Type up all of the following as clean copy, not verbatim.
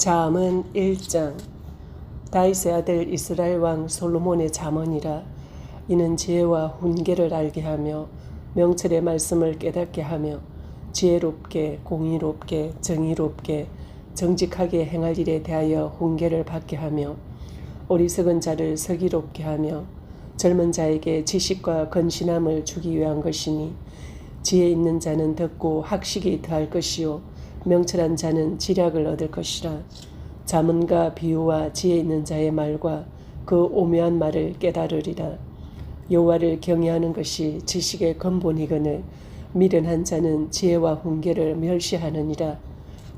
잠언 1장. 다윗의 아들 이스라엘 왕 솔로몬의 잠언이라. 이는 지혜와 훈계를 알게 하며 명철의 말씀을 깨닫게 하며 지혜롭게 공의롭게 정의롭게 정직하게 행할 일에 대하여 훈계를 받게 하며 어리석은 자를 슬기롭게 하며 젊은 자에게 지식과 건신함을 주기 위한 것이니, 지혜 있는 자는 듣고 학식이 더할 것이요 명철한 자는 지략을 얻을 것이라. 잠언과 비유와 지혜 있는 자의 말과 그 오묘한 말을 깨달으리라. 여호와를 경외하는 것이 지식의 근본이거늘 미련한 자는 지혜와 훈계를 멸시하느니라.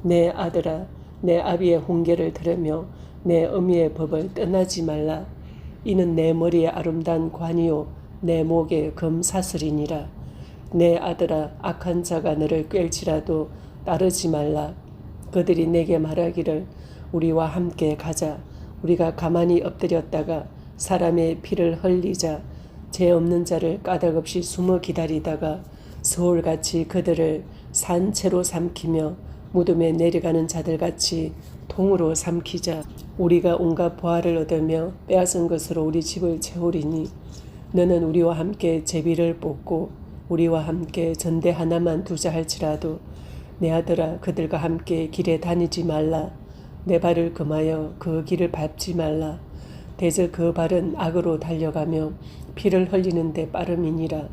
내 아들아, 내 아비의 훈계를 들으며 내 어미의 법을 떠나지 말라. 이는 내 머리에 아름다운 관이요 내 목에 금사슬이니라. 내 아들아, 악한 자가 너를 꿰일지라도 따르지 말라. 그들이 내게 말하기를 우리와 함께 가자. 우리가 가만히 엎드렸다가 사람의 피를 흘리자. 죄 없는 자를 까닭없이 숨어 기다리다가 서울같이 그들을 산채로 삼키며 무덤에 내려가는 자들같이 통으로 삼키자. 우리가 온갖 보화를 얻으며 빼앗은 것으로 우리 집을 채우리니, 너는 우리와 함께 제비를 뽑고 우리와 함께 전대 하나만 두자 할지라도 내 아들아, 그들과 함께 길에 다니지 말라. 내 발을 금하여 그 길을 밟지 말라. 대저 그 발은 악으로 달려가며 피를 흘리는데 빠름이니라.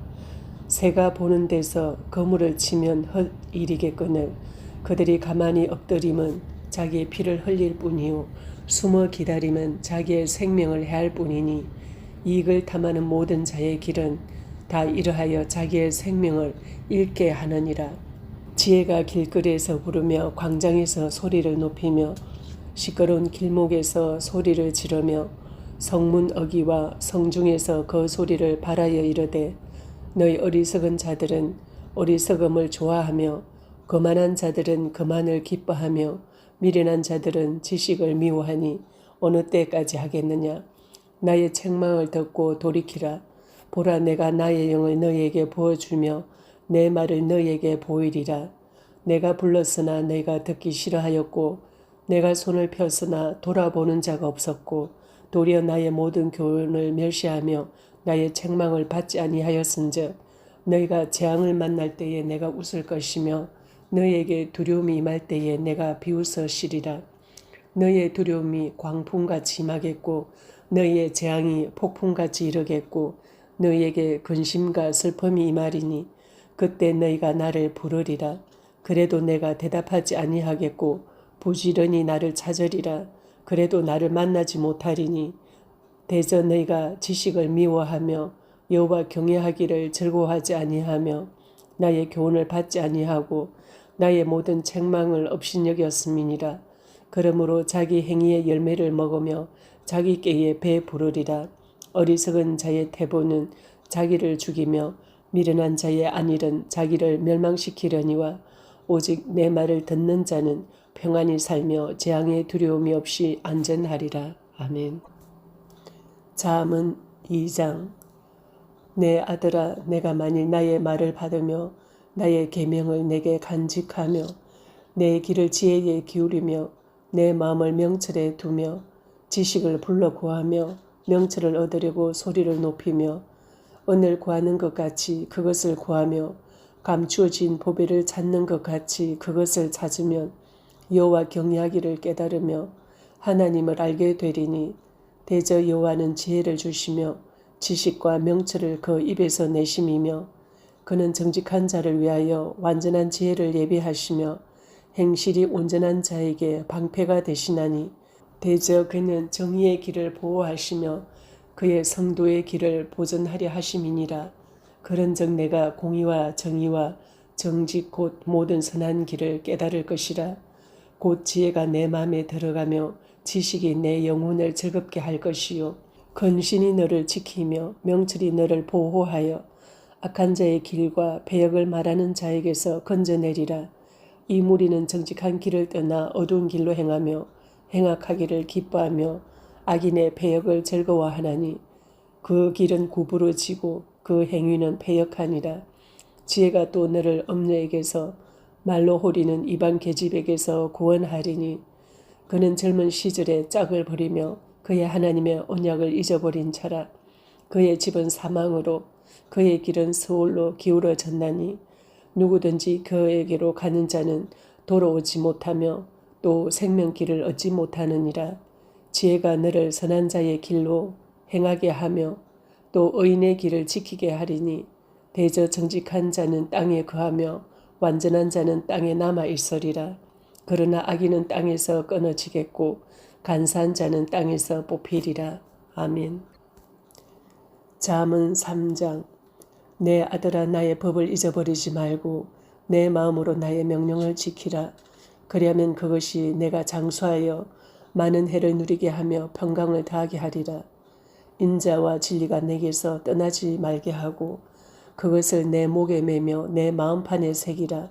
새가 보는 데서 거물을 치면 헛일이겠거늘 그들이 가만히 엎드림은 자기의 피를 흘릴 뿐이요 숨어 기다림은 자기의 생명을 해할 뿐이니, 이익을 탐하는 모든 자의 길은 다 이러하여 자기의 생명을 잃게 하느니라. 지혜가 길거리에서 부르며 광장에서 소리를 높이며 시끄러운 길목에서 소리를 지르며 성문 어귀와 성중에서 그 소리를 발하여 이르되, 너희 어리석은 자들은 어리석음을 좋아하며 거만한 자들은 거만을 기뻐하며 미련한 자들은 지식을 미워하니 어느 때까지 하겠느냐. 나의 책망을 듣고 돌이키라. 보라, 내가 나의 영을 너희에게 부어주며 내 말을 너희에게 보이리라. 내가 불렀으나 너희가 듣기 싫어하였고 내가 손을 폈으나 돌아보는 자가 없었고 도리어 나의 모든 교훈을 멸시하며 나의 책망을 받지 아니하였은즉, 너희가 재앙을 만날 때에 내가 웃을 것이며 너희에게 두려움이 임할 때에 내가 비웃으시리라. 너희의 두려움이 광풍같이 임하겠고 너희의 재앙이 폭풍같이 이르겠고 너희에게 근심과 슬픔이 임하리니, 그때 너희가 나를 부르리라. 그래도 내가 대답하지 아니하겠고 부지런히 나를 찾으리라. 그래도 나를 만나지 못하리니, 대저 너희가 지식을 미워하며 여호와 경외하기를 즐거워하지 아니하며 나의 교훈을 받지 아니하고 나의 모든 책망을 업신여겼음이니라. 그러므로 자기 행위의 열매를 먹으며 자기 꾀에 배부르리라. 어리석은 자의 태보는 자기를 죽이며 미련한 자의 안일은 자기를 멸망시키려니와 오직 내 말을 듣는 자는 평안히 살며 재앙의 두려움이 없이 안전하리라. 아멘. 잠언 2장. 내 아들아, 내가 만일 나의 말을 받으며 나의 계명을 내게 간직하며 내 길을 지혜에 기울이며 내 마음을 명철에 두며 지식을 불러 구하며 명철을 얻으려고 소리를 높이며 은을 구하는 것 같이 그것을 구하며 감추어진 보배를 찾는 것 같이 그것을 찾으면 여호와 경외하기를 깨달으며 하나님을 알게 되리니, 대저 여호와는 지혜를 주시며 지식과 명철을 그 입에서 내심이며 그는 정직한 자를 위하여 완전한 지혜를 예비하시며 행실이 온전한 자에게 방패가 되시나니, 대저 그는 정의의 길을 보호하시며 그의 성도의 길을 보존하려 하심이니라. 그런즉 내가 공의와 정의와 정직 곧 모든 선한 길을 깨달을 것이라. 곧 지혜가 내 마음에 들어가며 지식이 내 영혼을 즐겁게 할 것이요 근신이 너를 지키며 명철이 너를 보호하여 악한 자의 길과 배역을 말하는 자에게서 건져내리라. 이 무리는 정직한 길을 떠나 어두운 길로 행하며 행악하기를 기뻐하며 악인의 배역을 즐거워하나니, 그 길은 구부러지고 그 행위는 패역하니라. 지혜가 또 너를 엄녀에게서 말로 호리는 이방 계집에게서 구원하리니, 그는 젊은 시절에 짝을 버리며 그의 하나님의 언약을 잊어버린 자라. 그의 집은 사망으로 그의 길은 스올로 기울어졌나니 누구든지 그에게로 가는 자는 돌아오지 못하며 또 생명길을 얻지 못하느니라. 지혜가 너를 선한 자의 길로 행하게 하며 또 의인의 길을 지키게 하리니 대저 정직한 자는 땅에 거하며 완전한 자는 땅에 남아 있으리라. 그러나 악인은 땅에서 끊어지겠고 간사한 자는 땅에서 뽑히리라. 아멘. 잠언 3장. 내 아들아 나의 법을 잊어버리지 말고 내 마음으로 나의 명령을 지키라. 그리하면 그것이 내가 장수하여 많은 해를 누리게 하며 평강을 더하게 하리라. 인자와 진리가 내게서 떠나지 말게 하고 그것을 내 목에 매며 내 마음판에 새기라.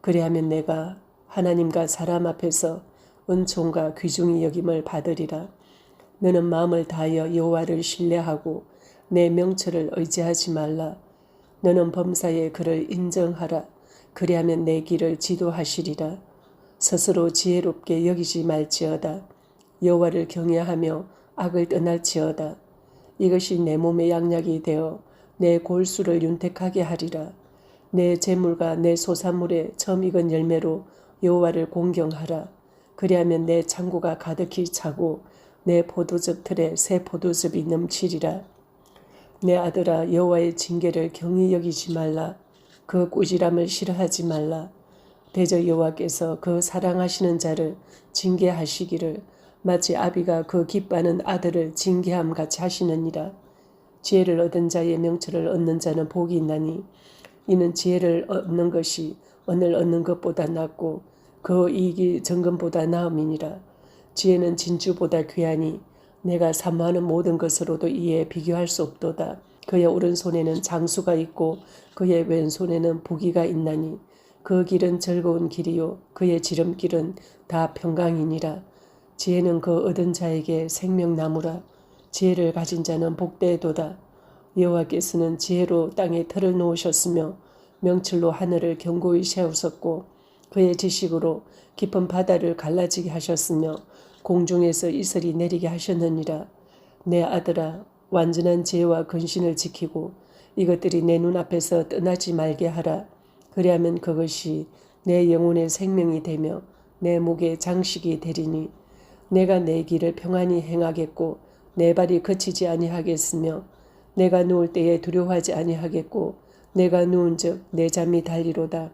그리하면 내가 하나님과 사람 앞에서 은총과 귀중히 여김을 받으리라. 너는 마음을 다하여 여호와를 신뢰하고 내 명철을 의지하지 말라. 너는 범사에 그를 인정하라. 그리하면 내 길을 지도하시리라. 스스로 지혜롭게 여기지 말지어다. 여호와를 경외하며 악을 떠날지어다. 이것이 내 몸의 양약이 되어 내 골수를 윤택하게 하리라. 내 재물과 내 소산물에 처음 익은 열매로 여호와를 공경하라. 그리하면 내 창고가 가득히 차고 내 포도즙 틀에 새 포도즙이 넘치리라. 내 아들아 여호와의 징계를 경히 여기지 말라. 그 꾸지람을 싫어하지 말라. 대저 여호와께서 그 사랑하시는 자를 징계하시기를 마치 아비가 그 기뻐하는 아들을 징계함 같이 하시느니라. 지혜를 얻은 자의 명철을 얻는 자는 복이 있나니 이는 지혜를 얻는 것이 은을 얻는 것보다 낫고 그 이익이 정금보다 나음이니라. 지혜는 진주보다 귀하니 내가 사모하는 모든 것으로도 이에 비교할 수 없도다. 그의 오른손에는 장수가 있고 그의 왼손에는 부귀가 있나니 그 길은 즐거운 길이요 그의 지름길은 다 평강이니라. 지혜는 그 얻은 자에게 생명나무라. 지혜를 가진 자는 복되도다. 여호와께서는 지혜로 땅에 틀을 놓으셨으며 명철로 하늘을 견고히 세우셨고 그의 지식으로 깊은 바다를 갈라지게 하셨으며 공중에서 이슬이 내리게 하셨느니라. 내 아들아 완전한 지혜와 근신을 지키고 이것들이 내 눈앞에서 떠나지 말게 하라. 그리하면 그것이 내 영혼의 생명이 되며 내 목의 장식이 되리니 내가 내 길을 평안히 행하겠고 내 발이 거치지 아니하겠으며 내가 누울 때에 두려워하지 아니하겠고 내가 누운즉 내 잠이 달리로다.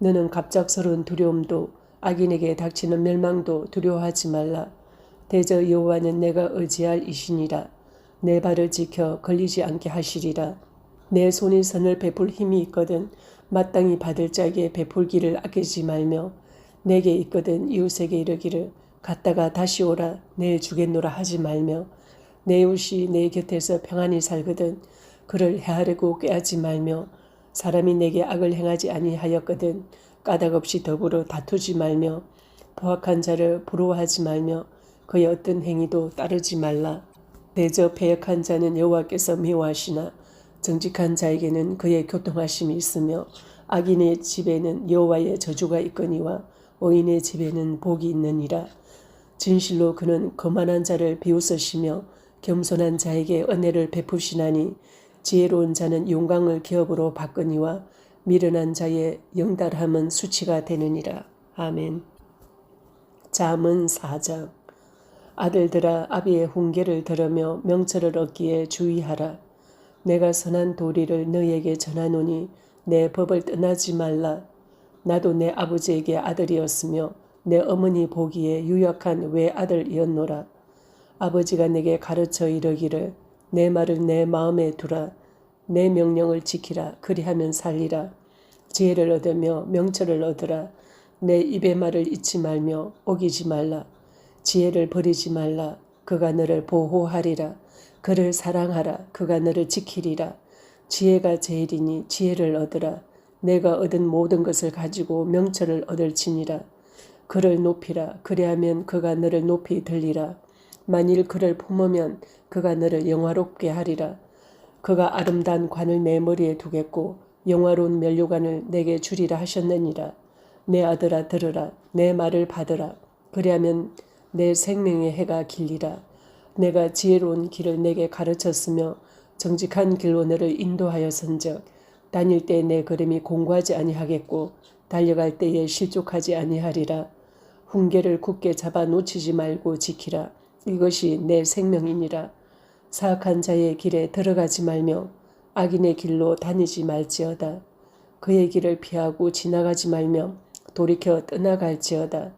너는 갑작스러운 두려움도 악인에게 닥치는 멸망도 두려워하지 말라. 대저 여호와는 내가 의지할 이시니라. 내 발을 지켜 걸리지 않게 하시리라. 내 손이 선을 베풀 힘이 있거든 마땅히 받을 자에게 베풀기를 아끼지 말며 내게 있거든 이웃에게 이르기를 갔다가 다시 오라 내일 주겠노라 하지 말며 내 이웃이 내 곁에서 평안히 살거든 그를 헤아리고 꾀하지 말며 사람이 내게 악을 행하지 아니하였거든 까닭없이 더불어 다투지 말며 포악한 자를 부러워하지 말며 그의 어떤 행위도 따르지 말라. 대저 패역한 자는 여호와께서 미워하시나 정직한 자에게는 그의 교통하심이 있으며 악인의 집에는 여호와의 저주가 있거니와 의인의 집에는 복이 있느니라. 진실로 그는 거만한 자를 비웃으시며 겸손한 자에게 은혜를 베푸시나니 지혜로운 자는 용광을 기업으로 바꾸니와 미련한 자의 영달함은 수치가 되느니라. 아멘. 잠언 4장. 아들들아 아비의 훈계를 들으며 명철을 얻기에 주의하라. 내가 선한 도리를 너희에게 전하노니 내 법을 떠나지 말라. 나도 내 아버지에게 아들이었으며 내 어머니 보기에 유약한 외아들이었노라. 아버지가 내게 가르쳐 이르기를 내 말을 내 마음에 두라. 내 명령을 지키라. 그리하면 살리라. 지혜를 얻으며 명철을 얻으라. 내 입의 말을 잊지 말며 어기지 말라. 지혜를 버리지 말라. 그가 너를 보호하리라. 그를 사랑하라. 그가 너를 지키리라. 지혜가 제일이니 지혜를 얻으라. 내가 얻은 모든 것을 가지고 명철을 얻을지니라. 그를 높이라. 그리하면 그가 너를 높이 들리라. 만일 그를 품으면 그가 너를 영화롭게 하리라. 그가 아름다운 관을 내 머리에 두겠고 영화로운 면류관을 내게 주리라 하셨느니라. 내 아들아 들으라. 내 말을 받으라. 그리하면 내 생명의 해가 길리라. 내가 지혜로운 길을 내게 가르쳤으며 정직한 길로 너를 인도하였은즉 다닐 때 내 걸음이 공고하지 아니하겠고 달려갈 때에 실족하지 아니하리라. 훈계를 굳게 잡아 놓치지 말고 지키라. 이것이 내 생명이니라. 사악한 자의 길에 들어가지 말며 악인의 길로 다니지 말지어다. 그의 길을 피하고 지나가지 말며 돌이켜 떠나갈지어다.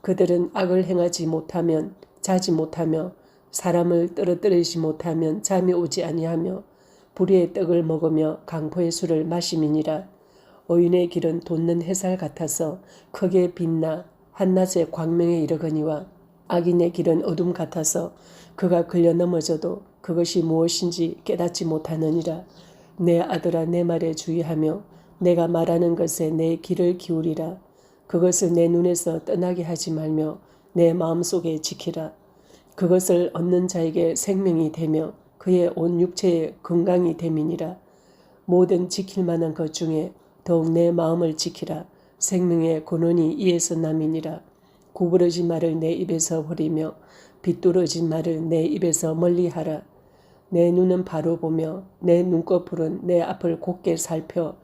그들은 악을 행하지 못하면 자지 못하며 사람을 떨어뜨리지 못하면 잠이 오지 아니하며 불의의 떡을 먹으며 강포의 술을 마심이니라. 의인의 길은 돋는 햇살 같아서 크게 빛나 한낮의 광명에 이르거니와 악인의 길은 어둠 같아서 그가 걸려 넘어져도 그것이 무엇인지 깨닫지 못하느니라. 내 아들아 내 말에 주의하며 내가 말하는 것에 내 귀를 기울이라. 그것을 내 눈에서 떠나게 하지 말며 내 마음속에 지키라. 그것을 얻는 자에게 생명이 되며 그의 온 육체에 건강이 됨이니라. 모든 지킬 만한 것 중에 더욱 내 마음을 지키라. 생명의 근원이 이에서 남이니라. 구부러진 말을 내 입에서 버리며 비뚤어진 말을 내 입에서 멀리하라. 내 눈은 바로 보며 내 눈꺼풀은 내 앞을 곧게 살펴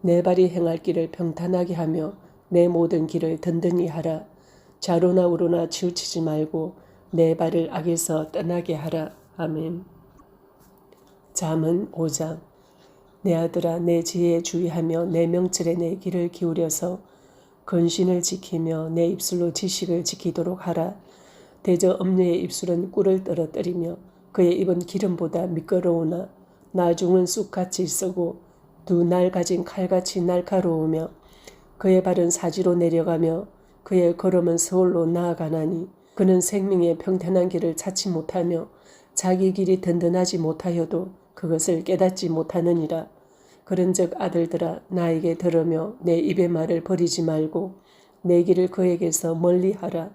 내 발이 행할 길을 평탄하게 하며 내 모든 길을 든든히 하라. 좌로나 우로나 치우치지 말고 내 발을 악에서 떠나게 하라. 아멘. 잠언 5장. 내 아들아 내 지혜에 주의하며 내 명철에 내 귀를 기울여서 근신을 지키며 내 입술로 지식을 지키도록 하라. 대저 엄녀의 입술은 꿀을 떨어뜨리며 그의 입은 기름보다 미끄러우나 나중은 쑥같이 쓰고 두 날 가진 칼같이 날카로우며 그의 발은 사지로 내려가며 그의 걸음은 서울로 나아가나니 그는 생명의 평탄한 길을 찾지 못하며 자기 길이 든든하지 못하여도 그것을 깨닫지 못하느니라. 그런즉 아들들아 나에게 들으며 내 입의 말을 버리지 말고 내 길을 그에게서 멀리하라.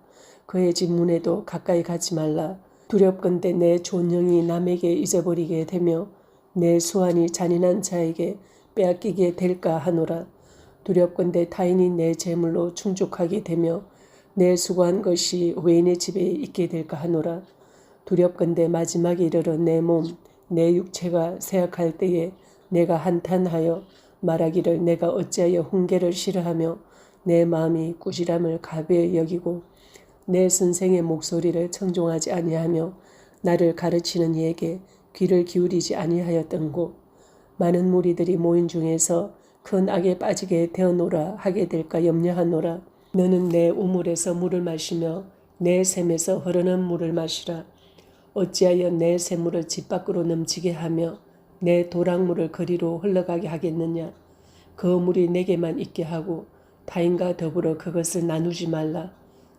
그의 집 문에도 가까이 가지 말라. 두렵건대 내 존영이 남에게 잊어버리게 되며 내 수완이 잔인한 자에게 빼앗기게 될까 하노라. 두렵건대 타인이 내 재물로 충족하게 되며 내 수고한 것이 외인의 집에 있게 될까 하노라. 두렵건대 마지막에 이르러 내 몸, 내 육체가 쇠약할 때에 내가 한탄하여 말하기를 내가 어찌하여 훈계를 싫어하며 내 마음이 꾸지람을 가벼이 여기고 내 선생의 목소리를 청종하지 아니하며 나를 가르치는 이에게 귀를 기울이지 아니하였던고. 많은 무리들이 모인 중에서 큰 악에 빠지게 되어노라 하게 될까 염려하노라. 너는 내 우물에서 물을 마시며 내 샘에서 흐르는 물을 마시라. 어찌하여 내 샘물을 집 밖으로 넘치게 하며 내 도랑물을 거리로 흘러가게 하겠느냐. 그 물이 내게만 있게 하고 타인과 더불어 그것을 나누지 말라.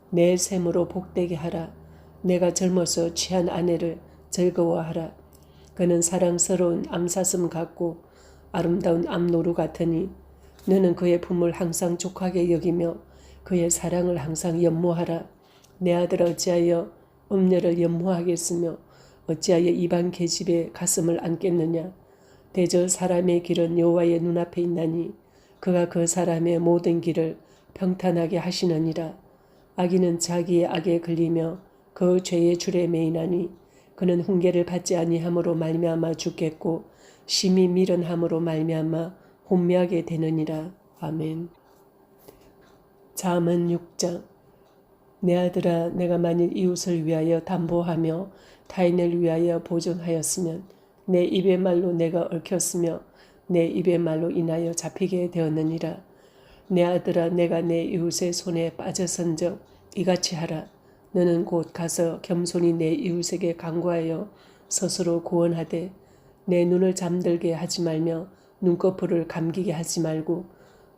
내 샘으로 복되게 하라. 내가 젊어서 취한 아내를 즐거워하라. 그는 사랑스러운 암사슴 같고 아름다운 암노루 같으니 너는 그의 품을 항상 족하게 여기며 그의 사랑을 항상 연모하라. 내 아들 어찌하여 음녀를 연모하겠으며 어찌하여 이방 계집에 가슴을 안겠느냐. 대저 사람의 길은 여호와의 눈앞에 있나니 그가 그 사람의 모든 길을 평탄하게 하시느니라. 악인은 자기의 악에 걸리며 그 죄의 줄에 매이나니 그는 훈계를 받지 아니함으로 말미암아 죽겠고 심히 미련함으로 말미암아 혼미하게 되느니라. 아멘. 잠언 6장. 내 아들아 내가 만일 이웃을 위하여 담보하며 타인을 위하여 보증하였으면 내 입의 말로 내가 얽혔으며 내 입의 말로 인하여 잡히게 되었느니라. 내 아들아 내가 내 이웃의 손에 빠져선적 이같이 하라. 너는 곧 가서 겸손히 내 이웃에게 간구하여 스스로 구원하되 내 눈을 잠들게 하지 말며 눈꺼풀을 감기게 하지 말고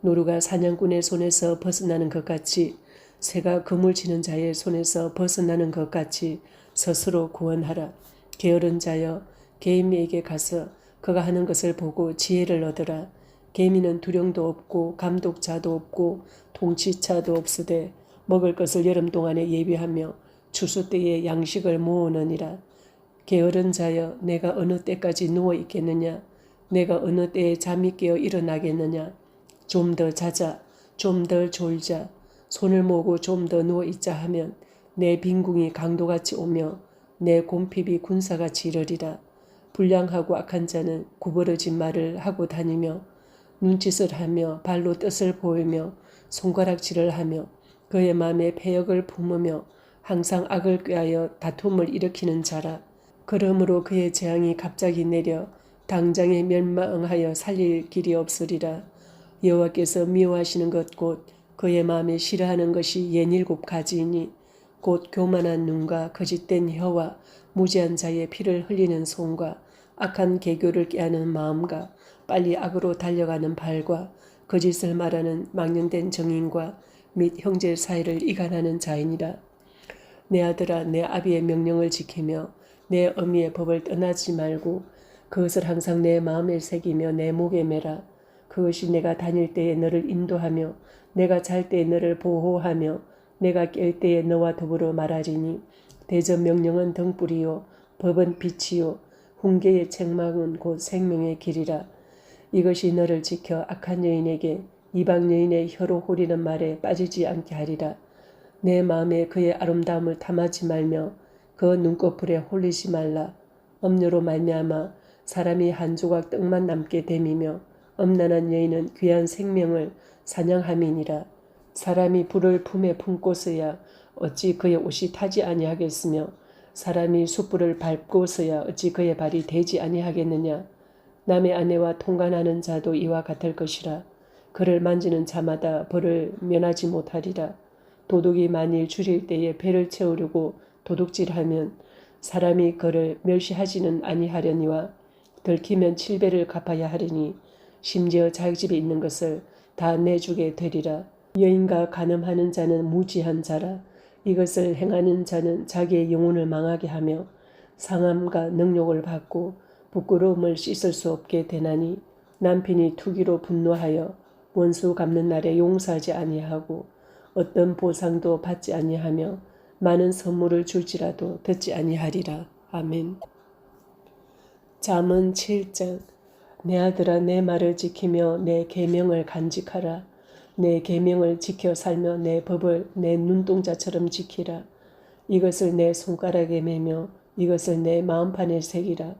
노루가 사냥꾼의 손에서 벗어나는 것 같이 새가 그물 치는 자의 손에서 벗어나는 것 같이 스스로 구원하라. 게으른 자여 개미에게 가서 그가 하는 것을 보고 지혜를 얻으라. 개미는 두령도 없고 감독자도 없고 통치차도 없으되 먹을 것을 여름 동안에 예비하며 추수 때에 양식을 모으느니라. 게으른 자여 내가 어느 때까지 누워 있겠느냐. 내가 어느 때에 잠이 깨어 일어나겠느냐. 좀 더 자자 좀 더 졸자 손을 모으고 좀 더 누워 있자 하면 내 빈궁이 강도같이 오며 내 곰핍이 군사같이 이러리라. 불량하고 악한 자는 구부러진 말을 하고 다니며 눈짓을 하며 발로 뜻을 보이며 손가락질을 하며 그의 마음에 패역을 품으며 항상 악을 꾀하여 다툼을 일으키는 자라. 그러므로 그의 재앙이 갑자기 내려 당장에 멸망하여 살릴 길이 없으리라. 여호와께서 미워하시는 것 곧 그의 마음에 싫어하는 것이 67가지이니 곧 교만한 눈과 거짓된 혀와 무지한 자의 피를 흘리는 손과 악한 계교를 깨하는 마음과 빨리 악으로 달려가는 발과 거짓을 말하는 망령된 정인과 및 형제 사이를 이간하는 자이니라. 내 아들아, 내 아비의 명령을 지키며 내 어미의 법을 떠나지 말고 그것을 항상 내 마음에 새기며 내 목에 매라. 그것이 내가 다닐 때에 너를 인도하며 내가 잘 때에 너를 보호하며 내가 깰 때에 너와 더불어 말하리니 대저 명령은 등불이요 법은 빛이요 훈계의 책망은 곧 생명의 길이라. 이것이 너를 지켜 악한 여인에게 이방 여인의 혀로 호리는 말에 빠지지 않게 하리라. 내 마음에 그의 아름다움을 탐하지 말며 그 눈꺼풀에 홀리지 말라. 음료로 말미암아 사람이 한 조각 떡만 남게 됨이며 음란한 여인은 귀한 생명을 사냥함이니라. 사람이 불을 품에 품고서야 어찌 그의 옷이 타지 아니하겠으며 사람이 숯불을 밟고서야 어찌 그의 발이 되지 아니하겠느냐. 남의 아내와 통관하는 자도 이와 같을 것이라. 그를 만지는 자마다 벌을 면하지 못하리라. 도둑이 만일 줄일 때에 배를 채우려고 도둑질하면 사람이 그를 멸시하지는 아니하려니와 들키면 7배를 갚아야 하리니 심지어 자기 집에 있는 것을 다 내주게 되리라. 여인과 간음하는 자는 무지한 자라. 이것을 행하는 자는 자기의 영혼을 망하게 하며 상함과 능욕을 받고 부끄러움을 씻을 수 없게 되나니 남편이 투기로 분노하여 원수 갚는 날에 용서하지 아니하고 어떤 보상도 받지 아니하며 많은 선물을 줄지라도 듣지 아니하리라. 아멘. 잠언 7장. 내 아들아, 내 말을 지키며 내 계명을 간직하라. 내 계명을 지켜 살며 내 법을 내 눈동자처럼 지키라. 이것을 내 손가락에 매며 이것을 내 마음판에 새기라.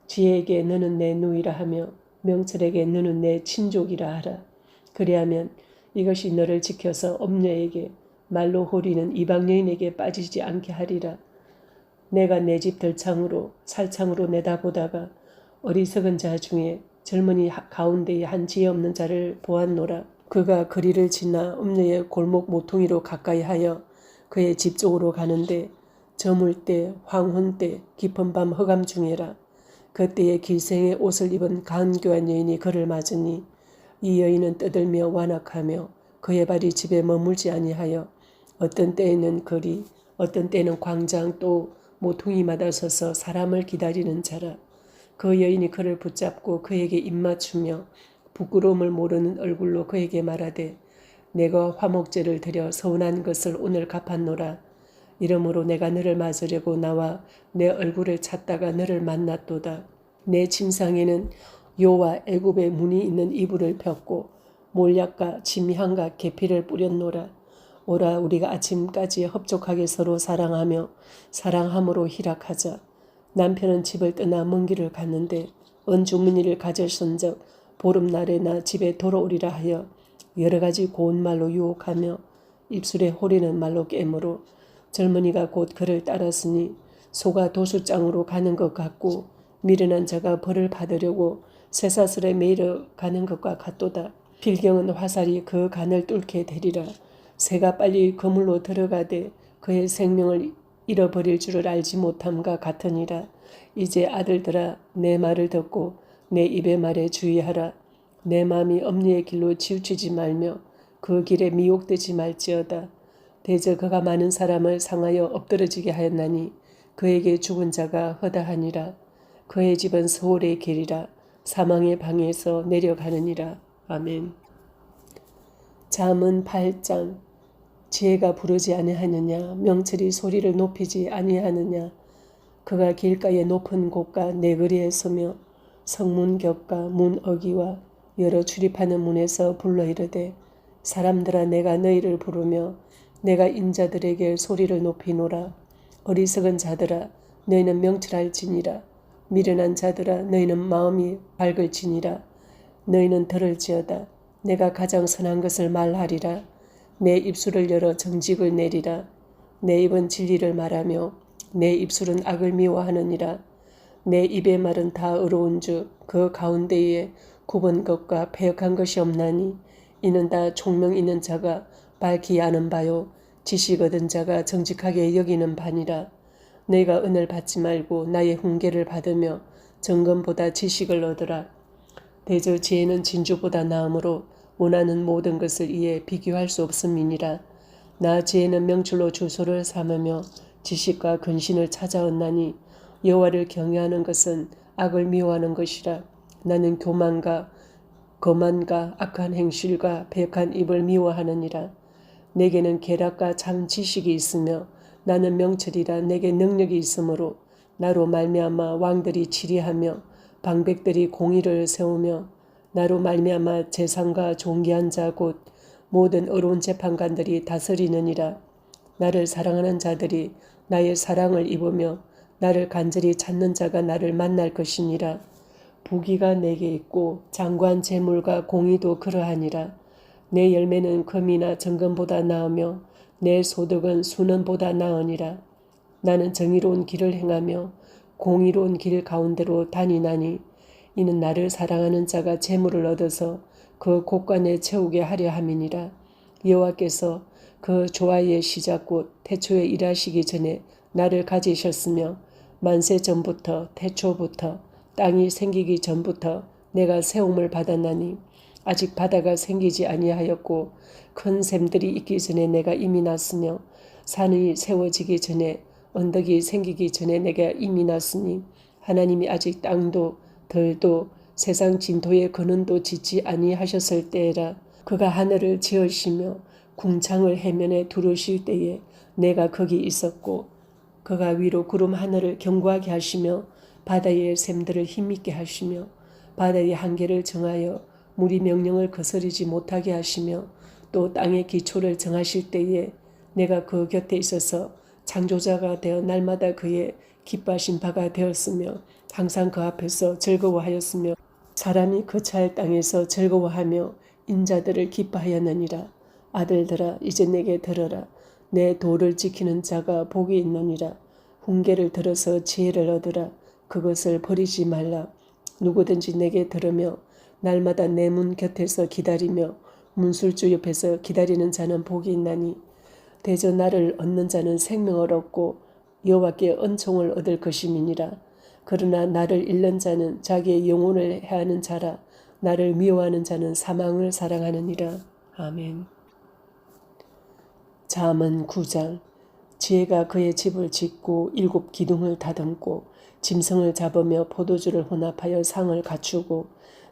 지혜에게 너는 내 누이라 하며 명철에게 너는 내 친족이라 하라. 그리하면 이것이 너를 지켜서 엄녀에게 말로 호리는 이방 여인에게 빠지지 않게 하리라. 내가 내 집 들창으로 살창으로 내다보다가 어리석은 자 중에 젊은이 가운데에 한 지혜 없는 자를 보았노라. 그가 거리를 지나 음녀의 골목 모퉁이로 가까이 하여 그의 집 쪽으로 가는데 저물 때 황혼 때 깊은 밤 허감 중에라. 그때에 길생의 옷을 입은 간교한 여인이 그를 맞으니 이 여인은 떠들며 완악하며 그의 발이 집에 머물지 아니하여 어떤 때에는 거리 어떤 때는 광장 또 모퉁이마다 서서 사람을 기다리는 자라. 그 여인이 그를 붙잡고 그에게 입맞추며 부끄러움을 모르는 얼굴로 그에게 말하되 내가 화목제를 드려 서운한 것을 오늘 갚았노라. 이러므로 내가 너를 맞으려고 나와 내 얼굴을 찾다가 너를 만났도다. 내 침상에는 요와 애굽의 문이 있는 이불을 폈고 몰약과 침향과 계피를 뿌렸노라. 오라 우리가 아침까지 흡족하게 서로 사랑하며 사랑함으로 희락하자. 남편은 집을 떠나 먼 길을 갔는데 은주머니를 가졌은적 보름날에 나 집에 돌아오리라 하여 여러 가지 고운 말로 유혹하며 입술에 호리는 말로 깨므로 젊은이가 곧 그를 따랐으니 소가 도수장으로 가는 것 같고 미련한 자가 벌을 받으려고 쇠사슬에 매이러 가는 것과 같도다. 필경은 화살이 그 간을 뚫게 되리라. 새가 빨리 그물로 들어가되 그의 생명을 잃어버릴 줄을 알지 못함과 같으니라. 이제 아들들아 내 말을 듣고 내 입의 말에 주의하라. 내 마음이 엄니의 길로 치우치지 말며 그 길에 미혹되지 말지어다. 대저 그가 많은 사람을 상하여 엎드러지게 하였나니 그에게 죽은 자가 허다하니라. 그의 집은 서울의 길이라. 사망의 방에서 내려가느니라. 아멘. 잠언 8장. 지혜가 부르지 아니하느냐. 명철이 소리를 높이지 아니하느냐. 그가 길가의 높은 곳과 내거리에 서며 성문 곁과 문 어귀와 여러 출입하는 문에서 불러 이르되 사람들아 내가 너희를 부르며 내가 인자들에게 소리를 높이노라. 어리석은 자들아 너희는 명철할지니라. 미련한 자들아 너희는 마음이 밝을지니라. 너희는 들을지어다. 내가 가장 선한 것을 말하리라. 내 입술을 열어 정직을 내리라. 내 입은 진리를 말하며 내 입술은 악을 미워하느니라. 내 입의 말은 다 의로운즉 그 가운데에 굽은 것과 패역한 것이 없나니 이는 다 총명 있는 자가 밝히 아는 바요 지식 얻은 자가 정직하게 여기는 바니라. 너희가 은을 받지 말고 나의 훈계를 받으며 정금보다 지식을 얻으라. 대저 지혜는 진주보다 나음으로 원하는 모든 것을 이에 비교할 수 없음이니라. 나 지혜는 명철로 주소를 삼으며 지식과 근신을 찾아왔나니 여호와를 경외하는 것은 악을 미워하는 것이라. 나는 교만과 거만과 악한 행실과 배역한 입을 미워하느니라. 내게는 계략과 참 지식이 있으며 나는 명철이라. 내게 능력이 있으므로 나로 말미암아 왕들이 치리하며 방백들이 공의를 세우며 나로 말미암아 재상과 존귀한 자 곧 모든 의로운 재판관들이 다스리느니라. 나를 사랑하는 자들이 나의 사랑을 입으며 나를 간절히 찾는 자가 나를 만날 것이니라. 부귀가 내게 있고 장관 재물과 공의도 그러하니라. 내 열매는 금이나 정금보다 나으며 내 소득은 수는보다 나으니라. 나는 정의로운 길을 행하며 공의로운 길 가운데로 다니나니 이는 나를 사랑하는 자가 재물을 얻어서 그 곳간에 채우게 하려 함이니라. 여호와께서 그 조화의 시작 곧 태초에 일하시기 전에 나를 가지셨으며 만세 전부터 태초부터 땅이 생기기 전부터 내가 세움을 받았나니 아직 바다가 생기지 아니하였고 큰 샘들이 있기 전에 내가 이미 났으며 산이 세워지기 전에 언덕이 생기기 전에 내가 이미 났으니 하나님이 아직 땅도 들도 세상 진토의 근원도 짓지 아니하셨을 때에라. 그가 하늘을 지으시며 궁창을 해면에 두르실 때에 내가 거기 있었고 그가 위로 구름 하늘을 견고하게 하시며 바다의 샘들을 힘있게 하시며 바다의 한계를 정하여 물이 명령을 거스르지 못하게 하시며 또 땅의 기초를 정하실 때에 내가 그 곁에 있어서 창조자가 되어 날마다 그의 기뻐하신 바가 되었으며 항상 그 앞에서 즐거워하였으며 사람이 거처할 땅에서 즐거워하며 인자들을 기뻐하였느니라. 아들들아 이제 내게 들어라. 내 도를 지키는 자가 복이 있느니라. 훈계를 들어서 지혜를 얻으라. 그것을 버리지 말라. 누구든지 내게 들으며 날마다 내 문 곁에서 기다리며 문술주 옆에서 기다리는 자는 복이 있나니 대저 나를 얻는 자는 생명을 얻고 여호와께 은총을 얻을 것임이니라. 그러나 나를 잃는 자는 자기의 영혼을 해하는 자라. 나를 미워하는 자는 사망을 사랑하느니라. 아멘. 잠언 9장. 지혜가 그의 집을 짓고 7 기둥을 다듬고 짐승을 잡으며 포도주를 혼합하여 상을 갖추고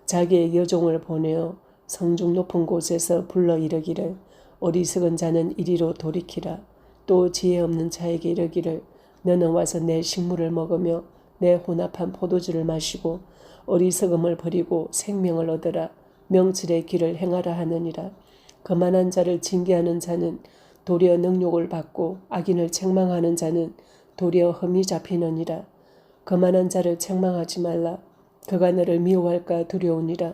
자기의 여종을 보내어 성중 높은 곳에서 불러 이르기를 어리석은 자는 이리로 돌이키라. 또 지혜 없는 자에게 이르기를 너는 와서 내 식물을 먹으며 내 혼합한 포도주를 마시고 어리석음을 버리고 생명을 얻으라. 명철의 길을 행하라 하느니라. 거만한 자를 징계하는 자는 도리어 능욕을 받고 악인을 책망하는 자는 도리어 흠이 잡히느니라. 거만한 자를 책망하지 말라. 그가 너를 미워할까 두려우니라.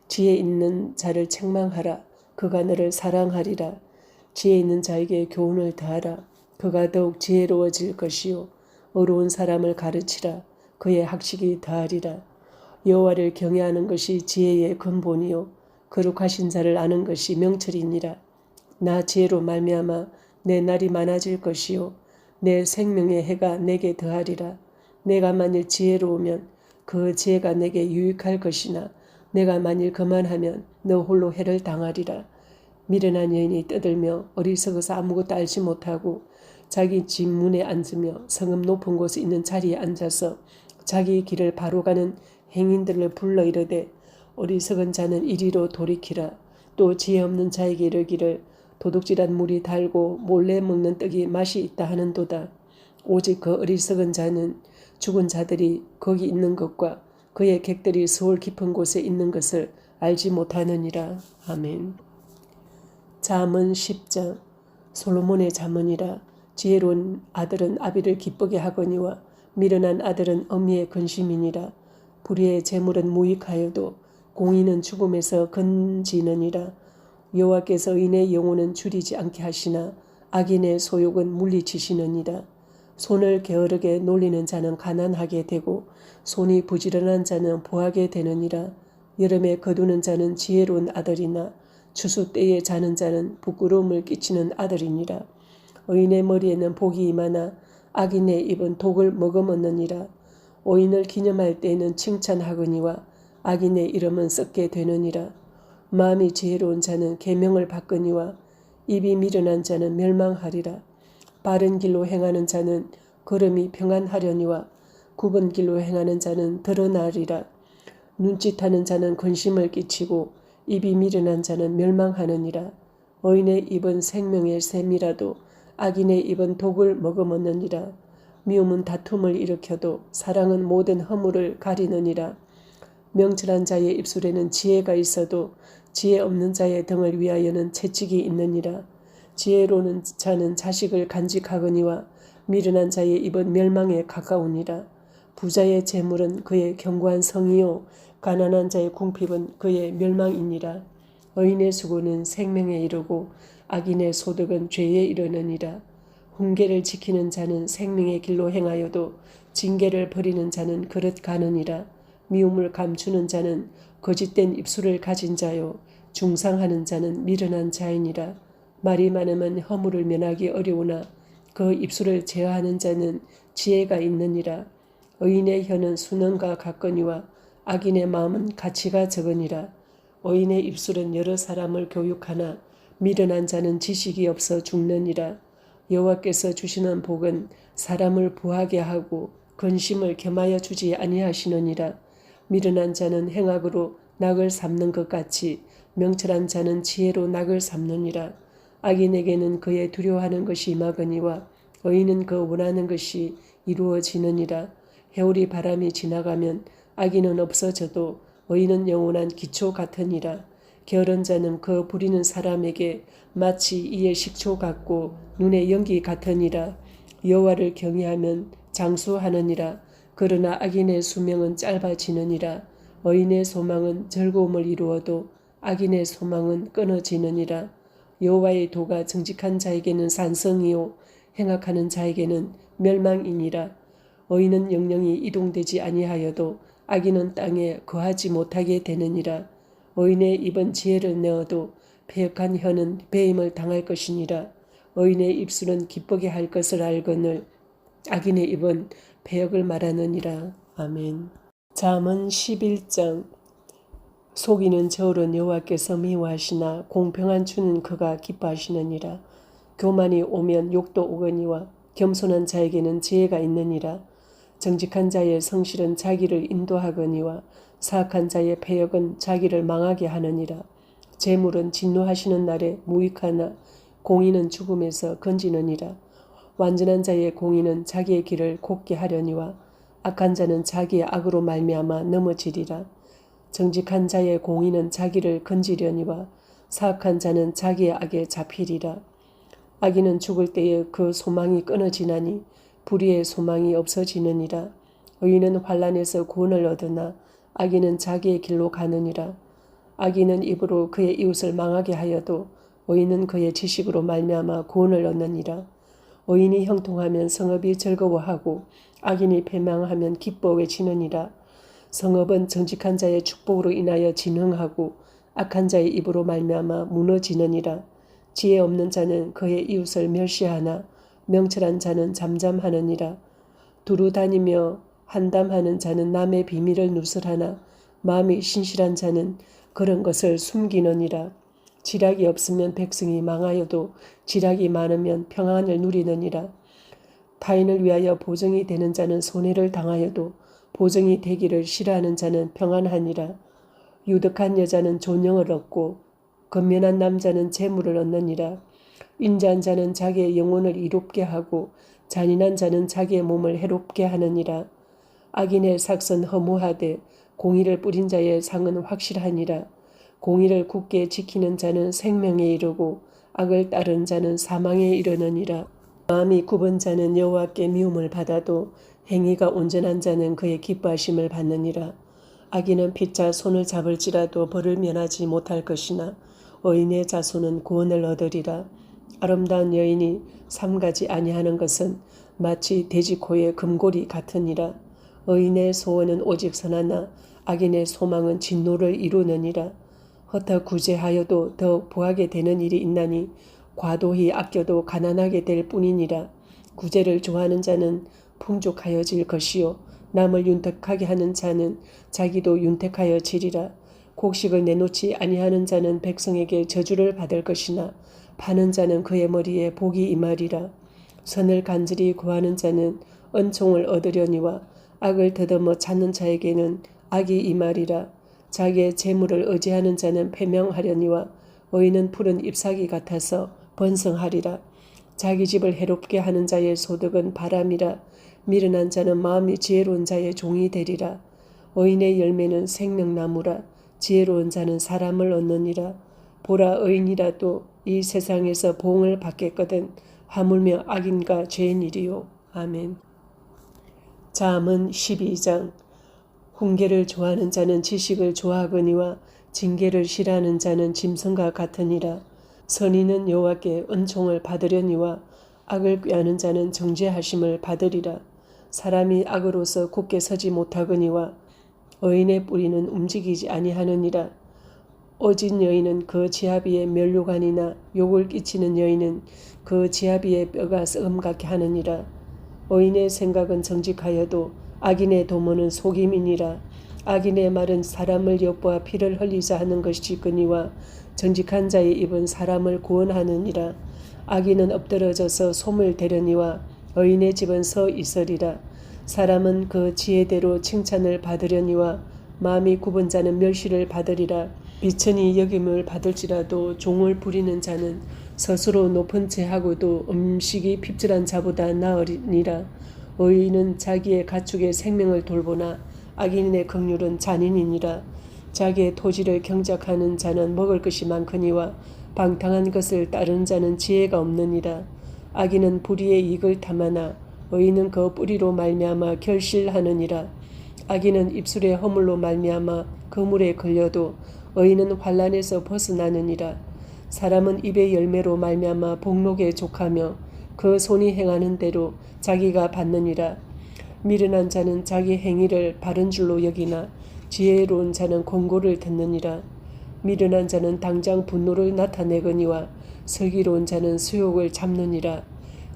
지혜 있는 자를 책망하라. 그가 너를 사랑하리라. 지혜 있는 자에게 교훈을 다하라. 그가 더욱 지혜로워질 것이요 어려운 사람을 가르치라. 그의 학식이 더하리라. 여호와를 경외하는 것이 지혜의 근본이요 거룩하신 자를 아는 것이 명철이니라. 나 지혜로 말미암아 내 날이 많아질 것이요 내 생명의 해가 내게 더하리라. 내가 만일 지혜로우면 그 지혜가 내게 유익할 것이나 내가 만일 거만하면 너 홀로 해를 당하리라. 미련한 여인이 떠들며 어리석어서 아무것도 알지 못하고 자기 집 문에 앉으며 성읍 높은 곳에 있는 자리에 앉아서 자기 길을 바로 가는 행인들을 불러 이르되 어리석은 자는 이리로 돌이키라. 또 지혜 없는 자에게 이르기를 도둑질한 물이 달고 몰래 먹는 떡이 맛이 있다 하는도다. 오직 그 어리석은 자는 죽은 자들이 거기 있는 것과 그의 객들이 서울 깊은 곳에 있는 것을 알지 못하느니라. 아멘. 잠언 10장. 솔로몬의 잠언이라. 지혜로운 아들은 아비를 기쁘게 하거니와 미련한 아들은 어미의 근심이니라. 불의의 재물은 무익하여도 공의는 죽음에서 건지느니라. 여호와께서 의인의 영혼은 줄이지 않게 하시나 악인의 소욕은 물리치시느니라. 손을 게으르게 놀리는 자는 가난하게 되고 손이 부지런한 자는 부하게 되느니라. 여름에 거두는 자는 지혜로운 아들이나 추수 때에 자는 자는 부끄러움을 끼치는 아들이니라. 의인의 머리에는 복이 임하나 악인의 입은 독을 머금었느니라. 오인을 기념할 때에는 칭찬하거니와 악인의 이름은 썩게 되느니라. 마음이 지혜로운 자는 계명을 받거니와 입이 미련한 자는 멸망하리라. 바른 길로 행하는 자는 걸음이 평안하려니와 굽은 길로 행하는 자는 드러나리라. 눈짓하는 자는 근심을 끼치고 입이 미련한 자는 멸망하느니라. 의인의 입은 생명의 샘이라도 악인의 입은 독을 머금었느니라. 미움은 다툼을 일으켜도 사랑은 모든 허물을 가리느니라. 명철한 자의 입술에는 지혜가 있어도 지혜 없는 자의 등을 위하여는 채찍이 있느니라. 지혜로운 자는 자식을 간직하거니와 미련한 자의 입은 멸망에 가까우니라. 부자의 재물은 그의 견고한 성이요 가난한 자의 궁핍은 그의 멸망이니라. 의인의 수고는 생명에 이르고 악인의 소득은 죄에 이르느니라. 훈계를 지키는 자는 생명의 길로 행하여도 징계를 버리는 자는 그릇 가느니라. 미움을 감추는 자는 거짓된 입술을 가진 자요 중상하는 자는 미련한 자이니라. 말이 많으면 허물을 면하기 어려우나 그 입술을 제어하는 자는 지혜가 있느니라. 의인의 혀는 순원과 같거니와 악인의 마음은 가치가 적으니라. 의인의 입술은 여러 사람을 교육하나 미련한 자는 지식이 없어 죽느니라. 여호와께서 주시는 복은 사람을 부하게 하고 근심을 겸하여 주지 아니하시느니라. 미련한 자는 행악으로 낙을 삼는 것 같이 명철한 자는 지혜로 낙을 삼느니라. 악인에게는 그의 두려워하는 것이 임하거니와 의인은 그 원하는 것이 이루어지느니라. 해오리 바람이 지나가면 악인은 없어져도 의인은 영원한 기초 같으니라. 게으른 자는 그 부리는 사람에게 마치 이의 식초 같고 눈의 연기 같으니라. 여호와를 경외하면 장수하느니라. 그러나 악인의 수명은 짧아지느니라. 의인의 소망은 즐거움을 이루어도 악인의 소망은 끊어지느니라. 여호와의 도가 정직한 자에게는 산성이요 행악하는 자에게는 멸망이니라. 의인은 영영이 이동되지 아니하여도 악인은 땅에 거하지 못하게 되느니라. 의인의 입은 지혜를 내어도 패역한 혀는 배임을 당할 것이니라. 의인의 입술은 기쁘게 할 것을 알거늘 악인의 입은 패역을 말하느니라. 아멘. 잠언 11장. 속이는 저울은 여호와께서 미워하시나 공평한 주는 그가 기뻐하시느니라. 교만이 오면 욕도 오거니와 겸손한 자에게는 지혜가 있느니라. 정직한 자의 성실은 자기를 인도하거니와 사악한 자의 패역은 자기를 망하게 하느니라. 재물은 진노하시는 날에 무익하나 공의는 죽음에서 건지느니라. 완전한 자의 공의는 자기의 길을 곱게 하려니와 악한 자는 자기의 악으로 말미암아 넘어지리라. 정직한 자의 공의는 자기를 건지려니와 사악한 자는 자기의 악에 잡히리라. 악인은 죽을 때에 그 소망이 끊어지나니 불의의 소망이 없어지느니라. 의인은 환난에서 구원을 얻으나 악인은 자기의 길로 가느니라. 악인은 입으로 그의 이웃을 망하게 하여도 의인은 그의 지식으로 말미암아 구원을 얻느니라. 의인이 형통하면 성읍이 즐거워하고 악인이 패망하면 기뻐 외치느니라. 성읍은 정직한 자의 축복으로 인하여 진흥하고 악한 자의 입으로 말미암아 무너지느니라. 지혜 없는 자는 그의 이웃을 멸시하나 명철한 자는 잠잠하느니라. 두루 다니며 한담하는 자는 남의 비밀을 누설하나 마음이 신실한 자는 그런 것을 숨기느니라. 지략이 없으면 백성이 망하여도 지략이 많으면 평안을 누리느니라. 타인을 위하여 보정이 되는 자는 손해를 당하여도 보정이 되기를 싫어하는 자는 평안하니라. 유득한 여자는 존영을 얻고 건면한 남자는 재물을 얻느니라. 인자한 자는 자기의 영혼을 이롭게 하고 잔인한 자는 자기의 몸을 해롭게 하느니라. 악인의 삭선 허무하되 공의를 뿌린 자의 상은 확실하니라. 공의를 굳게 지키는 자는 생명에 이르고 악을 따른 자는 사망에 이르느니라. 마음이 굽은 자는 여호와께 미움을 받아도 행위가 온전한 자는 그의 기뻐하심을 받느니라. 악인은 피차 손을 잡을지라도 벌을 면하지 못할 것이나 의인의 자손은 구원을 얻으리라. 아름다운 여인이 삼가지 아니하는 것은 마치 돼지코의 금골이 같으니라. 의인의 소원은 오직 선하나 악인의 소망은 진노를 이루느니라. 헛헛 구제하여도 더욱 부하게 되는 일이 있나니 과도히 아껴도 가난하게 될 뿐이니라. 구제를 좋아하는 자는 풍족하여질 것이요 남을 윤택하게 하는 자는 자기도 윤택하여지리라. 곡식을 내놓지 아니하는 자는 백성에게 저주를 받을 것이나 파는 자는 그의 머리에 복이 임하리라. 선을 간절히 구하는 자는 은총을 얻으려니와 악을 더듬어 찾는 자에게는 악이 임하리라. 자기의 재물을 의지하는 자는 패명하려니와 의인은 푸른 잎사귀 같아서 번성하리라. 자기 집을 해롭게 하는 자의 소득은 바람이라. 미련한 자는 마음이 지혜로운 자의 종이 되리라. 의인의 열매는 생명나무라. 지혜로운 자는 사람을 얻느니라. 보라, 의인이라도 이 세상에서 보응을 받겠거든 하물며 악인과 죄인이리요. 아멘. 잠언 12장. 훈계를 좋아하는 자는 지식을 좋아하거니와 징계를 싫어하는 자는 짐승과 같으니라. 선인은 여호와께 은총을 받으려니와 악을 꾀하는 자는 정죄하심을 받으리라. 사람이 악으로서 굳게 서지 못하거니와 의인의 뿌리는 움직이지 아니하느니라. 어진 여인은 그 지아비의 면류관이나 욕을 끼치는 여인은 그 지아비의 뼈가 썩음 같게 하느니라. 의인의 생각은 정직하여도 악인의 도모는 속임이니라. 악인의 말은 사람을 엿보아 피를 흘리자 하는 것이거니와 정직한 자의 입은 사람을 구원하느니라. 악인은 엎드러져서 솜을 대려니와 의인의 집은 서 있으리라. 사람은 그 지혜대로 칭찬을 받으려니와 마음이 굽은 자는 멸시를 받으리라. 비천히 여김을 받을지라도 종을 부리는 자는 스스로 높은 채 하고도 음식이 핍절한 자보다 나으리니라. 의인은 자기의 가축의 생명을 돌보나 악인의 긍휼은 잔인이니라. 자기의 토지를 경작하는 자는 먹을 것이 많거니와 방탕한 것을 따르는 자는 지혜가 없느니라. 악인은 불의의 이익을 탐하나 의인은 그 뿌리로 말미암아 결실하느니라. 악인은 입술의 허물로 말미암아 그물에 걸려도 의인은 환난에서 벗어나느니라. 사람은 입의 열매로 말미암아 복록에 족하며 그 손이 행하는 대로 자기가 받느니라. 미련한 자는 자기 행위를 바른 줄로 여기나 지혜로운 자는 권고를 듣느니라. 미련한 자는 당장 분노를 나타내거니와 슬기로운 자는 수욕을 참느니라.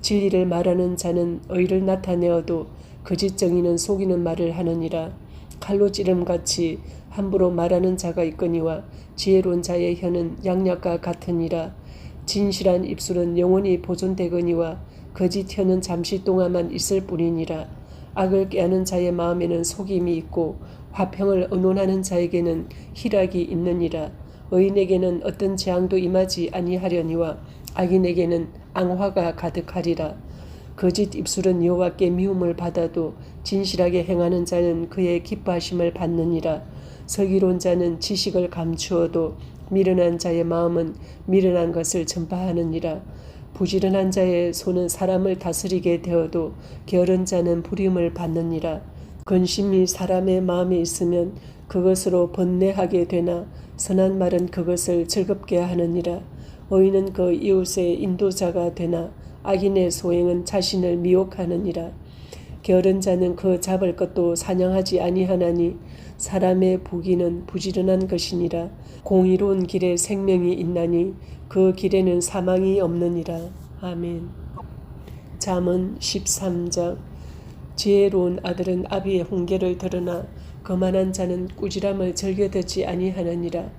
진리를 말하는 자는 의를 나타내어도 거짓정의는 속이는 말을 하느니라. 칼로 찌름같이 함부로 말하는 자가 있거니와 지혜로운 자의 혀는 양약과 같으니라. 진실한 입술은 영원히 보존되거니와 거짓 혀는 잠시 동안만 있을 뿐이니라. 악을 꾀하는 자의 마음에는 속임이 있고 화평을 의논하는 자에게는 희락이 있느니라. 의인에게는 어떤 재앙도 임하지 아니하려니와 악인에게는 앙화가 가득하리라. 거짓 입술은 여호와께 미움을 받아도 진실하게 행하는 자는 그의 기뻐하심을 받느니라. 슬기로운 자는 지식을 감추어도 미련한 자의 마음은 미련한 것을 전파하느니라. 부지런한 자의 손은 사람을 다스리게 되어도 게으른 자는 부림을 받느니라. 근심이 사람의 마음에 있으면 그것으로 번뇌하게 되나 선한 말은 그것을 즐겁게 하느니라. 의인은 그 이웃의 인도자가 되나 악인의 소행은 자신을 미혹하느니라. 게으른 자는 그 잡을 것도 사냥하지 아니하나니 사람의 부귀는 부지런한 것이니라. 공의로운 길에 생명이 있나니 그 길에는 사망이 없느니라. 아멘. 잠언 13장. 지혜로운 아들은 아비의 훈계를 들으나 거만한 자는 꾸지람을 즐겨 듣지 아니하느니라.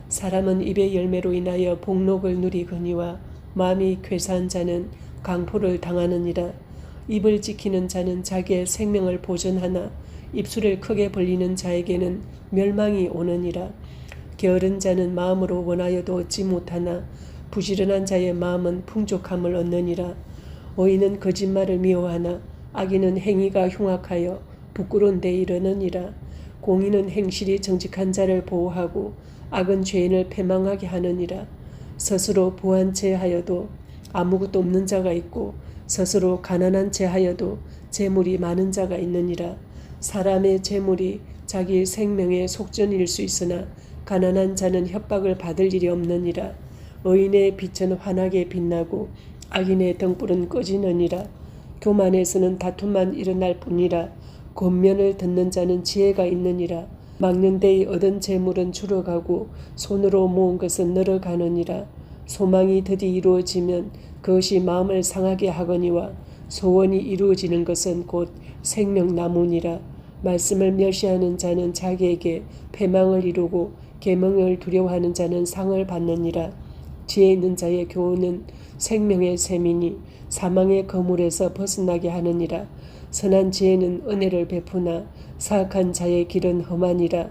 사람은 입의 열매로 인하여 복록을 누리거니와 마음이 괴사한 자는 강포를 당하느니라. 입을 지키는 자는 자기의 생명을 보존하나 입술을 크게 벌리는 자에게는 멸망이 오느니라. 게으른 자는 마음으로 원하여도 얻지 못하나 부지런한 자의 마음은 풍족함을 얻느니라. 의인은 거짓말을 미워하나 악인은 행위가 흉악하여 부끄러운 데 이르느니라. 공의는 행실이 정직한 자를 보호하고 악은 죄인을 패망하게 하느니라. 스스로 부한 채 하여도 아무것도 없는 자가 있고 스스로 가난한 채 하여도 재물이 많은 자가 있느니라. 사람의 재물이 자기 생명의 속전일 수 있으나 가난한 자는 협박을 받을 일이 없느니라. 의인의 빛은 환하게 빛나고 악인의 등불은 꺼지느니라. 교만에서는 다툼만 일어날 뿐이라. 권면을 듣는 자는 지혜가 있느니라. 막는 데에 얻은 재물은 줄어가고 손으로 모은 것은 늘어가느니라. 소망이 드디 이루어지면 그것이 마음을 상하게 하거니와 소원이 이루어지는 것은 곧 생명나무니라. 말씀을 멸시하는 자는 자기에게 패망을 이루고 계명을 두려워하는 자는 상을 받느니라. 지혜 있는 자의 교훈은 생명의 샘이니 사망의 거물에서 벗어나게 하느니라. 선한 지혜는 은혜를 베푸나 사악한 자의 길은 험하니라.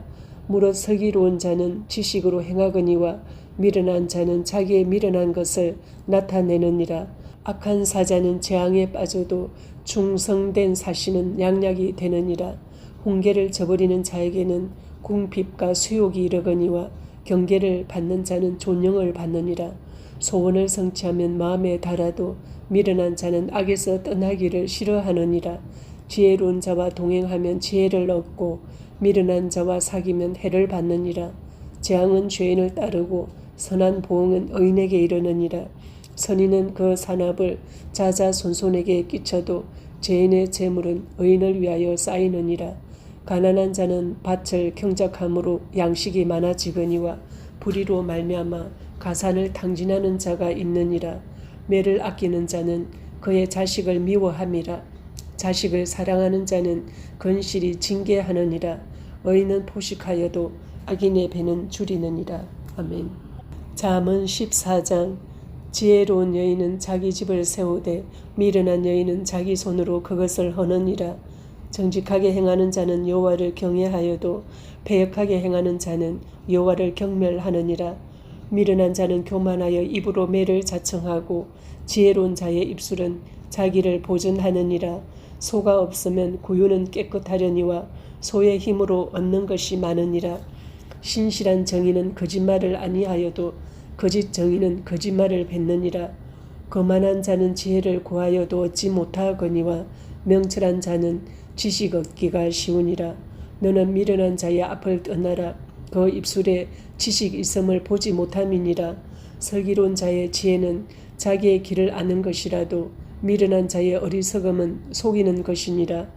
무릇 슬기로운 자는 지식으로 행하거니와 미련한 자는 자기의 미련한 것을 나타내느니라. 악한 사자는 재앙에 빠져도 충성된 사시는 양약이 되느니라. 훈계를 저버리는 자에게는 궁핍과 수욕이 이르거니와 경계를 받는 자는 존영을 받느니라. 소원을 성취하면 마음에 달아도 미련한 자는 악에서 떠나기를 싫어하느니라. 지혜로운 자와 동행하면 지혜를 얻고 미련한 자와 사귀면 해를 받느니라. 재앙은 죄인을 따르고 선한 보응은 의인에게 이르느니라. 선인은 그 산업을 자자손손에게 끼쳐도 죄인의 재물은 의인을 위하여 쌓이느니라. 가난한 자는 밭을 경작함으로 양식이 많아지거니와 불의로 말미암아 가산을 탕진하는 자가 있느니라. 매를 아끼는 자는 그의 자식을 미워함이라. 자식을 사랑하는 자는 건실히 징계하느니라. 의인은 포식하여도 악인의 배는 줄이느니라. 아멘. 잠언 14장. 지혜로운 여인은 자기 집을 세우되 미련한 여인은 자기 손으로 그것을 허느니라. 정직하게 행하는 자는 여호와를 경외하여도 패역하게 행하는 자는 여호와를 경멸하느니라. 미련한 자는 교만하여 입으로 매를 자청하고 지혜로운 자의 입술은 자기를 보존하느니라. 소가 없으면 구유는 깨끗하려니와 소의 힘으로 얻는 것이 많으니라. 신실한 정의는 거짓말을 아니하여도 거짓 정의는 거짓말을 뱉느니라. 거만한 자는 지혜를 구하여도 얻지 못하거니와 명철한 자는 지식 얻기가 쉬우니라. 너는 미련한 자의 앞을 떠나라. 그 입술에 지식 있음을 보지 못함이니라. 슬기로운 자의 지혜는 자기의 길을 아는 것이라도 미련한 자의 어리석음은 속이는 것이니라.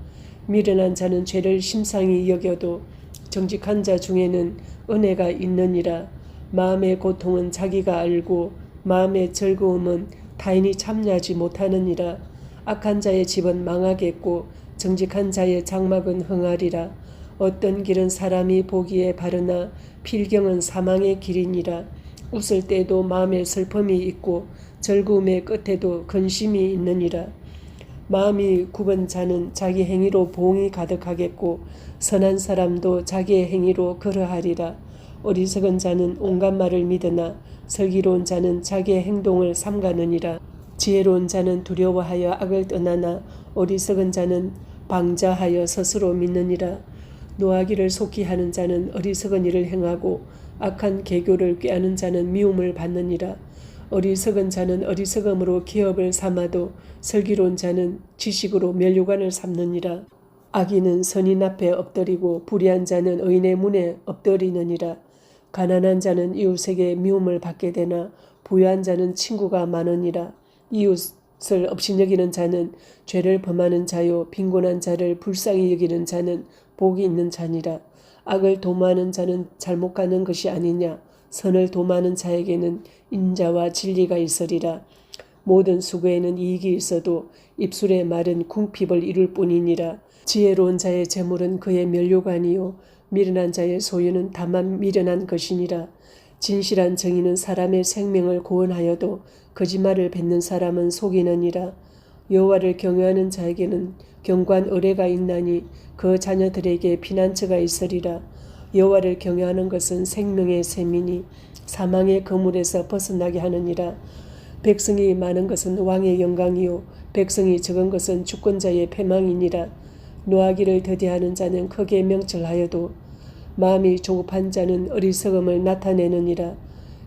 미련한 자는 죄를 심상히 여겨도 정직한 자 중에는 은혜가 있느니라. 마음의 고통은 자기가 알고 마음의 즐거움은 타인이 참여하지 못하느니라. 악한 자의 집은 망하겠고 정직한 자의 장막은 흥하리라. 어떤 길은 사람이 보기에 바르나 필경은 사망의 길이니라. 웃을 때도 마음에 슬픔이 있고 즐거움의 끝에도 근심이 있느니라. 마음이 굽은 자는 자기 행위로 보응이 가득하겠고 선한 사람도 자기의 행위로 그러하리라. 어리석은 자는 온갖 말을 믿으나 슬기로운 자는 자기의 행동을 삼가느니라. 지혜로운 자는 두려워하여 악을 떠나나 어리석은 자는 방자하여 스스로 믿느니라. 노하기를 속히 하는 자는 어리석은 일을 행하고 악한 계교를 꾀하는 자는 미움을 받느니라. 어리석은 자는 어리석음으로 기업을 삼아도 슬기로운 자는 지식으로 면류관을 삼느니라. 악인은 선인 앞에 엎드리고 불의한 자는 의인의 문에 엎드리느니라. 가난한 자는 이웃에게 미움을 받게 되나 부유한 자는 친구가 많으니라. 이웃을 업신여기는 자는 죄를 범하는 자요 빈곤한 자를 불쌍히 여기는 자는 복이 있는 자니라. 악을 도모하는 자는 잘못 가는 것이 아니냐. 선을 도모하는 자에게는 인자와 진리가 있으리라. 모든 수고에는 이익이 있어도 입술의 말은 궁핍을 이룰 뿐이니라. 지혜로운 자의 재물은 그의 면류관이요 미련한 자의 소유는 다만 미련한 것이니라. 진실한 정의는 사람의 생명을 구원하여도 거짓말을 뱉는 사람은 속이느니라. 여호와를 경외하는 자에게는 견고한 의뢰가 있나니 그 자녀들에게 피난처가 있으리라. 여호와를 경외하는 것은 생명의 샘이니 사망의 그물에서 벗어나게 하느니라. 백성이 많은 것은 왕의 영광이요 백성이 적은 것은 주권자의 패망이니라. 노하기를 더디하는 자는 크게 명철하여도 마음이 조급한 자는 어리석음을 나타내느니라.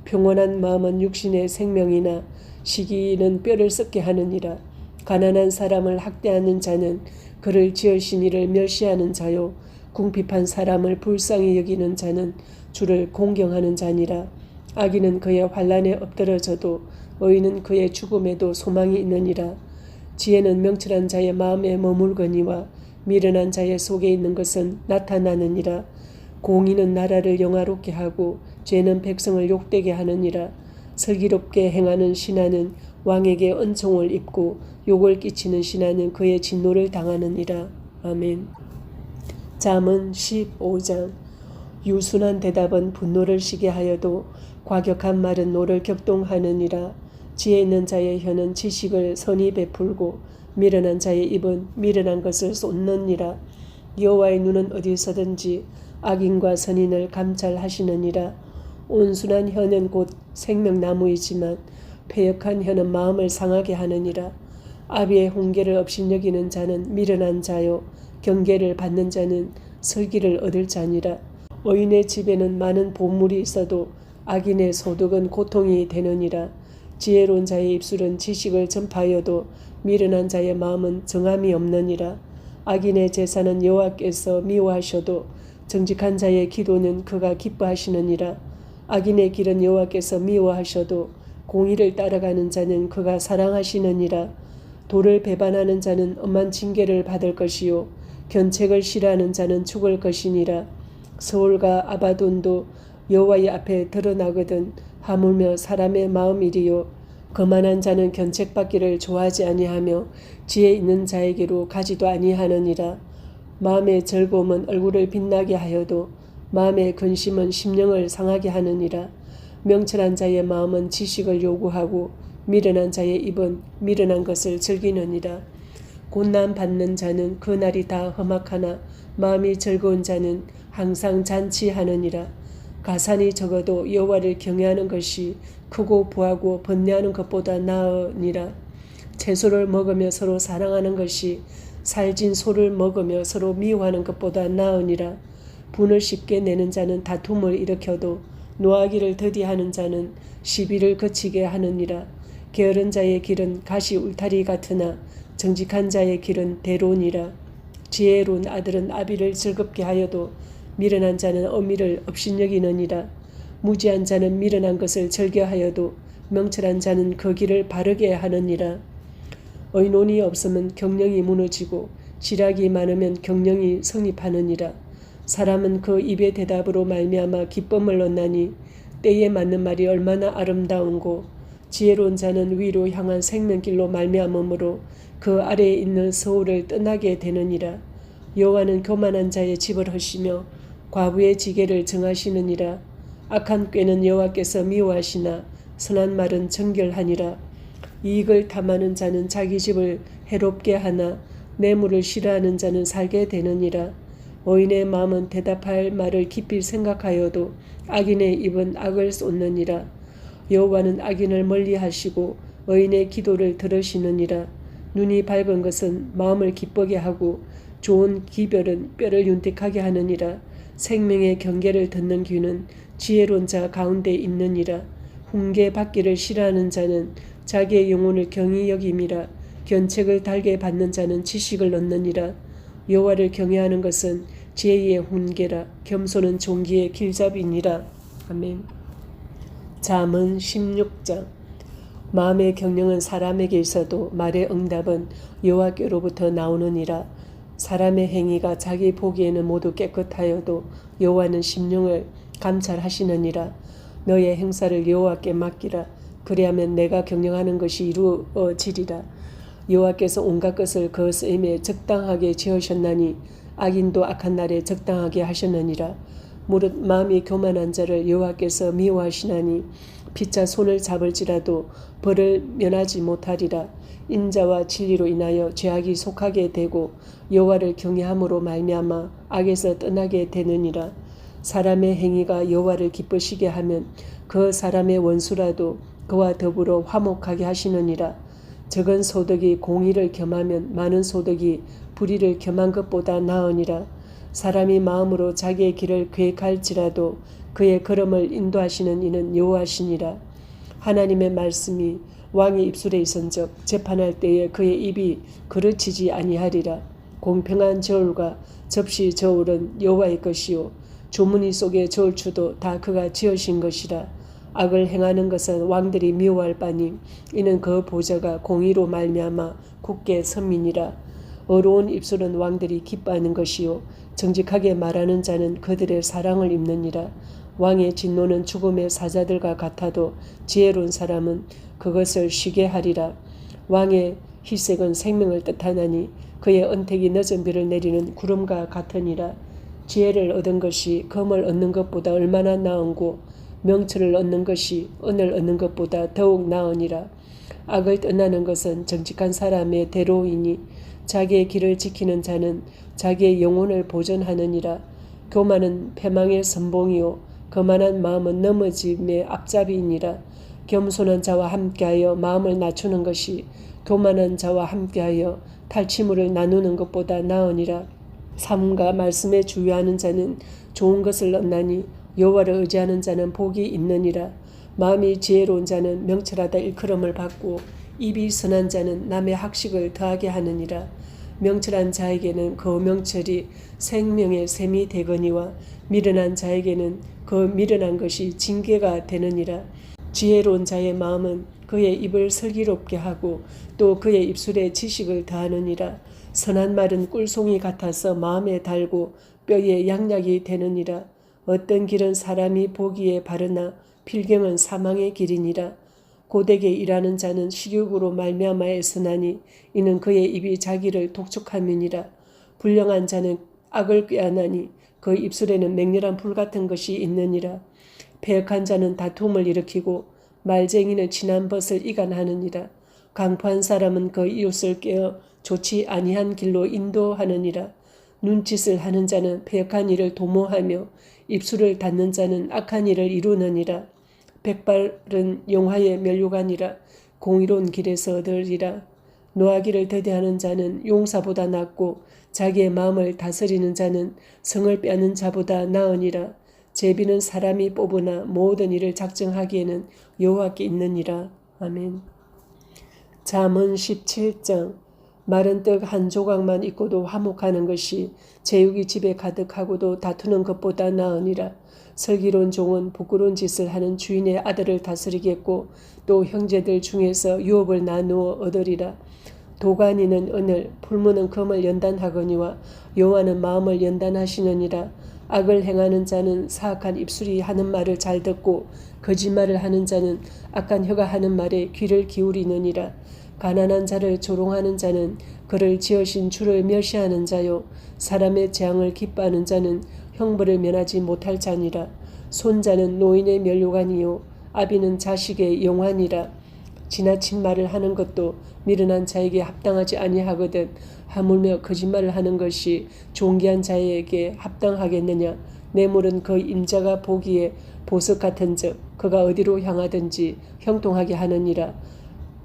평온한 마음은 육신의 생명이나 시기는 뼈를 썩게 하느니라. 가난한 사람을 학대하는 자는 그를 지으신 이를 멸시하는 자요, 궁핍한 사람을 불쌍히 여기는 자는 주를 공경하는 자니라. 악인은 그의 환난에 엎드러져도 의인은 그의 죽음에도 소망이 있느니라. 지혜는 명철한 자의 마음에 머물거니와 미련한 자의 속에 있는 것은 나타나느니라. 공의는 나라를 영화롭게 하고 죄는 백성을 욕되게 하느니라. 슬기롭게 행하는 신하는 왕에게 은총을 입고 욕을 끼치는 신하는 그의 진노를 당하느니라. 아멘. 잠언 15장. 유순한 대답은 분노를 시게 하여도 과격한 말은 노를 격동하느니라. 지혜 있는 자의 혀는 지식을 선히 베풀고 미련한 자의 입은 미련한 것을 쏟느니라. 여호와의 눈은 어디서든지 악인과 선인을 감찰하시느니라. 온순한 혀는 곧 생명나무이지만 패역한 혀는 마음을 상하게 하느니라. 아비의 훈계를 업신여기는 자는 미련한 자요, 경계를 받는 자는 슬기를 얻을 자니라. 의인의 집에는 많은 보물이 있어도 악인의 소득은 고통이 되느니라. 지혜로운 자의 입술은 지식을 전파하여도 미련한 자의 마음은 정함이 없느니라. 악인의 제사는 여호와께서 미워하셔도 정직한 자의 기도는 그가 기뻐하시느니라. 악인의 길은 여호와께서 미워하셔도 공의를 따라가는 자는 그가 사랑하시느니라. 도를 배반하는 자는 엄한 징계를 받을 것이요, 견책을 싫어하는 자는 죽을 것이니라. 서울과 아바돈도 여호와의 앞에 드러나거든 하물며 사람의 마음이리요. 거만한 자는 견책받기를 좋아하지 아니하며 지혜 있는 자에게로 가지도 아니하느니라. 마음의 즐거움은 얼굴을 빛나게 하여도 마음의 근심은 심령을 상하게 하느니라. 명철한 자의 마음은 지식을 요구하고 미련한 자의 입은 미련한 것을 즐기느니라. 곤난 받는 자는 그 날이 다 험악하나 마음이 즐거운 자는 항상 잔치하느니라. 가산이 적어도 여호와를 경외하는 것이 크고 부하고 번뇌하는 것보다 나으니라. 채소를 먹으며 서로 사랑하는 것이 살진 소를 먹으며 서로 미워하는 것보다 나으니라. 분을 쉽게 내는 자는 다툼을 일으켜도 노하기를 더디하는 자는 시비를 그치게 하느니라. 게으른 자의 길은 가시 울타리 같으나 정직한 자의 길은 대로니라. 지혜로운 아들은 아비를 즐겁게 하여도 미련한 자는 어미를 업신여기느니라. 무지한 자는 미련한 것을 즐겨하여도 명철한 자는 그 길을 바르게 하느니라. 의논이 없으면 경령이 무너지고 지략이 많으면 경령이 성립하느니라. 사람은 그 입의 대답으로 말미암아 기쁨을 얻나니 때에 맞는 말이 얼마나 아름다운고, 지혜로운 자는 위로 향한 생명길로 말미암으므로 그 아래에 있는 서울을 떠나게 되느니라. 여호와는 교만한 자의 집을 허시며 과부의 지게를 정하시느니라. 악한 꾀는 여호와께서 미워하시나 선한 말은 정결하니라. 이익을 탐하는 자는 자기 집을 해롭게 하나 뇌물을 싫어하는 자는 살게 되느니라. 의인의 마음은 대답할 말을 깊이 생각하여도 악인의 입은 악을 쏟느니라. 여호와는 악인을 멀리하시고 의인의 기도를 들으시느니라. 눈이 밝은 것은 마음을 기쁘게 하고 좋은 기별은 뼈를 윤택하게 하느니라. 생명의 경계를 듣는 귀는 지혜로운 자 가운데 있느니라. 훈계 받기를 싫어하는 자는 자기의 영혼을 경히 여김이라. 견책을 달게 받는 자는 지식을 얻느니라. 여호와를 경외하는 것은 지혜의 훈계라. 겸손은 종기의 길잡이니라. 아멘. 잠언 16장. 마음의 경영은 사람에게 있어도 말의 응답은 여호와께로부터 나오느니라. 사람의 행위가 자기 보기에는 모두 깨끗하여도 여호와는 심령을 감찰하시느니라. 너의 행사를 여호와께 맡기라. 그리하면 내가 경영하는 것이 이루어지리라. 여호와께서 온갖 것을 그 쓰임에 적당하게 지으셨나니 악인도 악한 날에 적당하게 하셨느니라. 무릇 마음이 교만한 자를 여호와께서 미워하시나니 피차 손을 잡을지라도 벌을 면하지 못하리라. 인자와 진리로 인하여 죄악이 속하게 되고 여호와를 경외함으로 말미암아 악에서 떠나게 되느니라. 사람의 행위가 여호와를 기쁘시게 하면 그 사람의 원수라도 그와 더불어 화목하게 하시느니라. 적은 소득이 공의를 겸하면 많은 소득이 불의를 겸한 것보다 나으니라. 사람이 마음으로 자기의 길을 계획할지라도 그의 걸음을 인도하시는 이는 여호와시니라. 하나님의 말씀이 왕의 입술에 있은즉 재판할 때에 그의 입이 그르치지 아니하리라. 공평한 저울과 접시 저울은 여호와의 것이요 주머니 속의 저울추도 다 그가 지으신 것이라. 악을 행하는 것은 왕들이 미워할 바니 이는 그 보좌가 공의로 말미암아 굳게 선민이라. 어로운 입술은 왕들이 기뻐하는 것이요 정직하게 말하는 자는 그들의 사랑을 입느니라. 왕의 진노는 죽음의 사자들과 같아도 지혜로운 사람은 그것을 쉬게 하리라. 왕의 희색은 생명을 뜻하나니 그의 언택이 늦은 비를 내리는 구름과 같으니라. 지혜를 얻은 것이 금을 얻는 것보다 얼마나 나은고 명철을 얻는 것이 은을 얻는 것보다 더욱 나으니라. 악을 떠나는 것은 정직한 사람의 대로이니 자기의 길을 지키는 자는 자기의 영혼을 보존하느니라. 교만은 패망의 선봉이요 거만한 마음은 넘어짐의 앞잡이이니라. 겸손한 자와 함께하여 마음을 낮추는 것이 교만한 자와 함께하여 탈취물을 나누는 것보다 나으니라. 삶과 말씀에 주의하는 자는 좋은 것을 얻나니 여호와를 의지하는 자는 복이 있느니라. 마음이 지혜로운 자는 명철하다 일컬음을 받고 입이 선한 자는 남의 학식을 더하게 하느니라. 명철한 자에게는 그 명철이 생명의 샘이 되거니와 미련한 자에게는 그 미련한 것이 징계가 되느니라. 지혜로운 자의 마음은 그의 입을 슬기롭게 하고 또 그의 입술에 지식을 더하느니라. 선한 말은 꿀송이 같아서 마음에 달고 뼈에 양약이 되느니라. 어떤 길은 사람이 보기에 바르나 필경은 사망의 길이니라. 고되게 일하는 자는 식욕으로 말미암아 애쓰나니 이는 그의 입이 자기를 독촉함이니라. 불량한 자는 악을 꾀하나니 그 입술에는 맹렬한 불 같은 것이 있느니라. 패역한 자는 다툼을 일으키고 말쟁이는 친한 벗을 이간하느니라. 강포한 사람은 그 이웃을 깨어 좋지 아니한 길로 인도하느니라. 눈짓을 하는 자는 패역한 일을 도모하며 입술을 닫는 자는 악한 일을 이루느니라. 백발은 영화의 면류관이라. 공의로운 길에서 얻으리라. 노하기를 더디하는 자는 용사보다 낫고 자기의 마음을 다스리는 자는 성을 빼앗는 자보다 나으니라. 제비는 사람이 뽑으나 모든 일을 작정하기에는 여호와께 있느니라. 아멘. 잠언 17장. 마른 떡 한 조각만 있고도 화목하는 것이 제육이 집에 가득하고도 다투는 것보다 나으니라. 슬기로운 종은 부끄러운 짓을 하는 주인의 아들을 다스리겠고 또 형제들 중에서 유업을 나누어 얻으리라. 도가니는 은을 풀무는 금을 연단하거니와 여호와는 마음을 연단하시느니라. 악을 행하는 자는 사악한 입술이 하는 말을 잘 듣고 거짓말을 하는 자는 악한 혀가 하는 말에 귀를 기울이느니라. 가난한 자를 조롱하는 자는 그를 지으신 주를 멸시하는 자요 사람의 재앙을 기뻐하는 자는 형벌을 면하지 못할 자니라. 손자는 노인의 면류관이요 아비는 자식의 영환이라. 지나친 말을 하는 것도 미련한 자에게 합당하지 아니하거든 하물며 거짓말을 하는 것이 존귀한 자에게 합당하겠느냐. 뇌물은 그 임자가 보기에 보석 같은즉 그가 어디로 향하든지 형통하게 하느니라.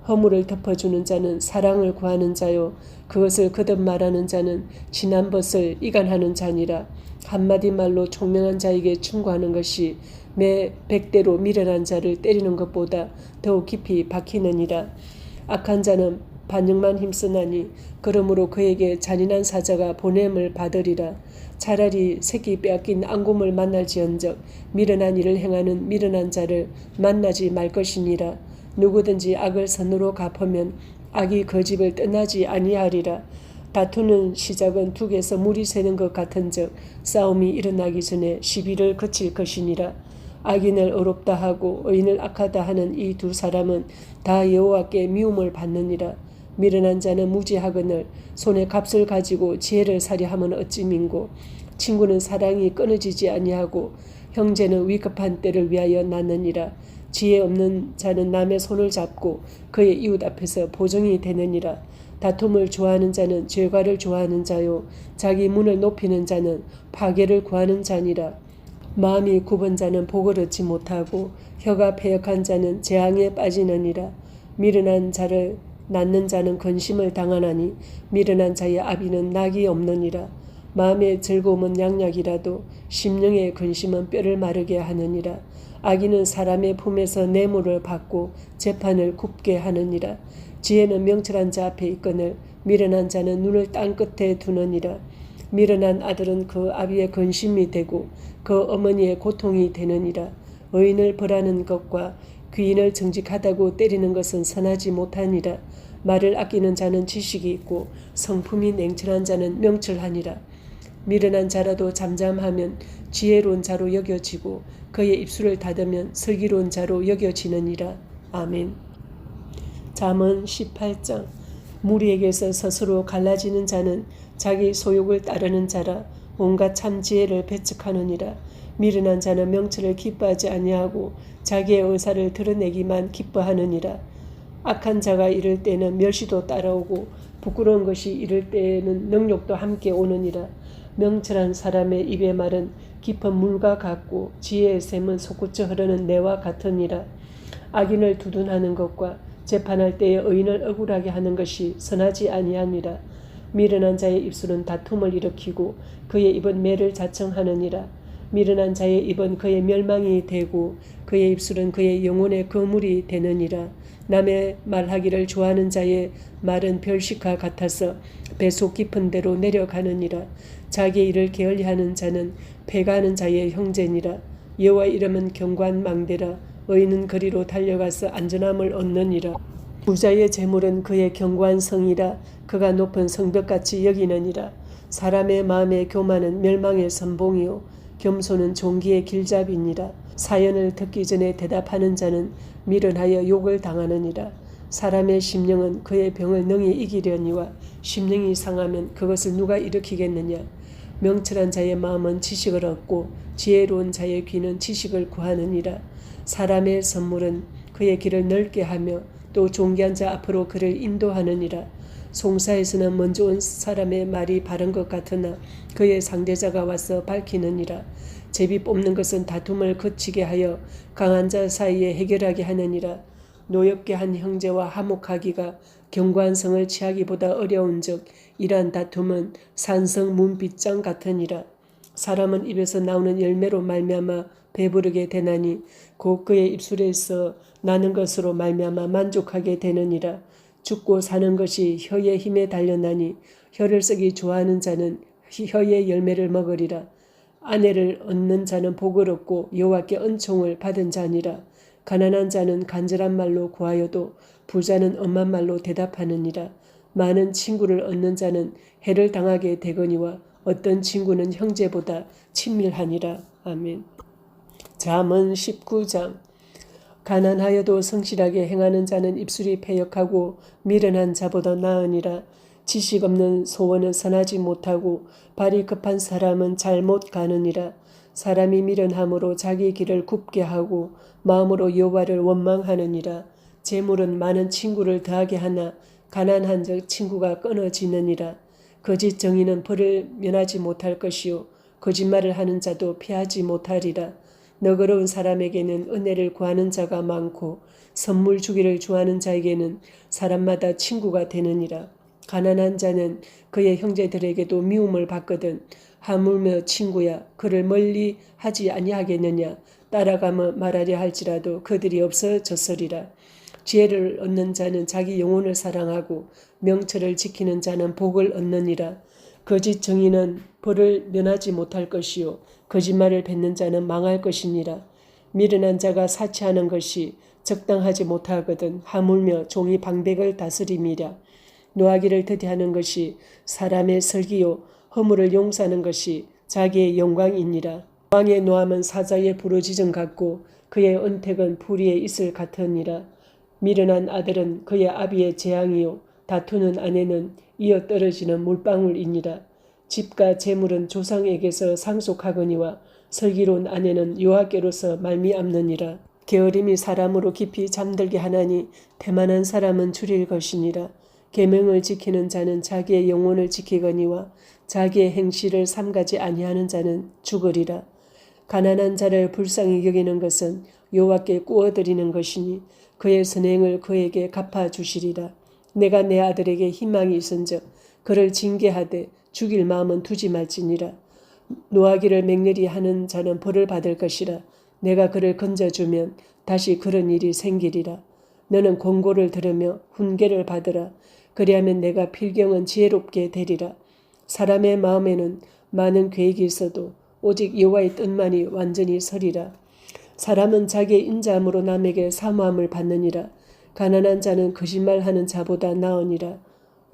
허물을 덮어주는 자는 사랑을 구하는 자요 그것을 거듭 말하는 자는 지난 벗을 이간하는 자니라. 한마디 말로 총명한 자에게 충고하는 것이 매 100대로 미련한 자를 때리는 것보다 더욱 깊이 박히느니라. 악한 자는 반역만 힘쓰나니 그러므로 그에게 잔인한 사자가 보냄을 받으리라. 차라리 새끼 빼앗긴 앙금을 만날지언정 미련한 일을 행하는 미련한 자를 만나지 말 것이니라. 누구든지 악을 선으로 갚으면 악이 그 집을 떠나지 아니하리라. 다투는 시작은 둑에서 물이 새는 것 같은즉 싸움이 일어나기 전에 시비를 그칠 것이니라. 악인을 어렵다 하고 의인을 악하다 하는 이 두 사람은 다 여호와께 미움을 받느니라. 미련한 자는 무지하거늘 손에 값을 가지고 지혜를 사려하면 어찌 민고. 친구는 사랑이 끊어지지 아니하고 형제는 위급한 때를 위하여 낳느니라. 지혜 없는 자는 남의 손을 잡고 그의 이웃 앞에서 보정이 되느니라. 다툼을 좋아하는 자는 죄과를 좋아하는 자요 자기 문을 높이는 자는 파괴를 구하는 자니라. 마음이 굽은 자는 복을 얻지 못하고 혀가 패역한 자는 재앙에 빠지느니라. 미련한 자를 낳는 자는 근심을 당하나니 미련한 자의 아비는 낙이 없느니라. 마음의 즐거움은 양약이라도 심령의 근심은 뼈를 마르게 하느니라. 악인은 사람의 품에서 뇌물을 받고 재판을 굽게 하느니라. 지혜는 명철한 자 앞에 있거늘 미련한 자는 눈을 땅 끝에 두느니라. 미련한 아들은 그 아비의 근심이 되고 그 어머니의 고통이 되느니라. 의인을 벌하는 것과 귀인을 정직하다고 때리는 것은 선하지 못하니라. 말을 아끼는 자는 지식이 있고 성품이 냉철한 자는 명철하니라. 미련한 자라도 잠잠하면 지혜로운 자로 여겨지고 그의 입술을 닫으면 슬기로운 자로 여겨지느니라. 아멘. 잠언 18장. 무리에게서 스스로 갈라지는 자는 자기 소욕을 따르는 자라. 온갖 참 지혜를 배척하느니라. 미련한 자는 명철을 기뻐하지 아니하고 자기의 의사를 드러내기만 기뻐하느니라. 악한 자가 이를 때는 멸시도 따라오고 부끄러운 것이 이를 때에는 능욕도 함께 오느니라. 명철한 사람의 입의 말은 깊은 물과 같고 지혜의 샘은 솟구쳐 흐르는 내와 같으니라. 악인을 두둔하는 것과 재판할 때에 의인을 억울하게 하는 것이 선하지 아니하니라. 미련한 자의 입술은 다툼을 일으키고 그의 입은 매를 자청하느니라. 미련한 자의 입은 그의 멸망이 되고 그의 입술은 그의 영혼의 거물이 되느니라. 남의 말하기를 좋아하는 자의 말은 별식과 같아서 배속 깊은 데로 내려가느니라. 자기 일을 게을리하는 자는 패가하는 자의 형제니라. 여호와 이름은 경관망대라. 의인은 거리로 달려가서 안전함을 얻느니라. 부자의 재물은 그의 견고한 성이라. 그가 높은 성벽같이 여기느니라. 사람의 마음의 교만은 멸망의 선봉이요 겸손은 종기의 길잡이니라. 사연을 듣기 전에 대답하는 자는 미련하여 욕을 당하느니라. 사람의 심령은 그의 병을 능히 이기려니와 심령이 상하면 그것을 누가 일으키겠느냐. 명철한 자의 마음은 지식을 얻고 지혜로운 자의 귀는 지식을 구하느니라. 사람의 선물은 그의 길을 넓게 하며 또 존귀한 자 앞으로 그를 인도하느니라. 송사에서는 먼저 온 사람의 말이 바른 것 같으나 그의 상대자가 와서 밝히느니라. 제비 뽑는 것은 다툼을 그치게 하여 강한 자 사이에 해결하게 하느니라. 노엽게 한 형제와 화목하기가 견고한 성을 취하기보다 어려운즉 이러한 다툼은 산성 문빗장 같으니라. 사람은 입에서 나오는 열매로 말미암아 배부르게 되나니 곧 그의 입술에서 나는 것으로 말미암아 만족하게 되느니라. 죽고 사는 것이 혀의 힘에 달렸나니 혀를 쓰기 좋아하는 자는 혀의 열매를 먹으리라. 아내를 얻는 자는 복을 얻고 여호와께 은총을 받은 자니라. 가난한 자는 간절한 말로 구하여도 부자는 엄한 말로 대답하느니라. 많은 친구를 얻는 자는 해를 당하게 되거니와 어떤 친구는 형제보다 친밀하니라. 아멘. 잠언 19장. 가난하여도 성실하게 행하는 자는 입술이 패역하고 미련한 자보다 나으니라. 지식 없는 소원은 선하지 못하고 발이 급한 사람은 잘못 가느니라. 사람이 미련함으로 자기 길을 굽게 하고 마음으로 여호와를 원망하느니라. 재물은 많은 친구를 더하게 하나 가난한 적 친구가 끊어지느니라. 거짓 정의는 벌을 면하지 못할 것이요 거짓말을 하는 자도 피하지 못하리라. 너그러운 사람에게는 은혜를 구하는 자가 많고 선물 주기를 좋아하는 자에게는 사람마다 친구가 되느니라. 가난한 자는 그의 형제들에게도 미움을 받거든 하물며 친구야 그를 멀리 하지 아니하겠느냐. 따라가며 말하려 할지라도 그들이 없어졌으리라. 지혜를 얻는 자는 자기 영혼을 사랑하고 명철을 지키는 자는 복을 얻느니라. 거짓 정의는 벌을 면하지 못할 것이요 거짓말을 뱉는 자는 망할 것이니라. 미련한 자가 사치하는 것이 적당하지 못하거든 하물며 종이 방백을 다스림이라. 노하기를 더디하는 것이 사람의 설기요 허물을 용서하는 것이 자기의 영광이니라. 왕의 노함은 사자의 부르짖음 같고 그의 은택은 불의의 이슬 같으니라. 미련한 아들은 그의 아비의 재앙이요 다투는 아내는 이어 떨어지는 물방울이니라. 집과 재물은 조상에게서 상속하거니와 슬기로운 아내는 여호와께로서 말미암느니라. 게으름이 사람으로 깊이 잠들게 하나니 태만한 사람은 줄일 것이니라. 계명을 지키는 자는 자기의 영혼을 지키거니와 자기의 행실을 삼가지 아니하는 자는 죽으리라. 가난한 자를 불쌍히 여기는 것은 여호와께 구워드리는 것이니 그의 선행을 그에게 갚아주시리라. 내가 내 아들에게 희망이 있은즉 그를 징계하되 죽일 마음은 두지 말지니라. 노하기를 맹렬히 하는 자는 벌을 받을 것이라. 내가 그를 건져주면 다시 그런 일이 생기리라. 너는 권고를 들으며 훈계를 받으라. 그리하면 내가 필경은 지혜롭게 되리라. 사람의 마음에는 많은 계획이 있어도 오직 여호와의 뜻만이 완전히 서리라. 사람은 자기의 인자함으로 남에게 사모함을 받느니라. 가난한 자는 거짓말하는 자보다 나으니라.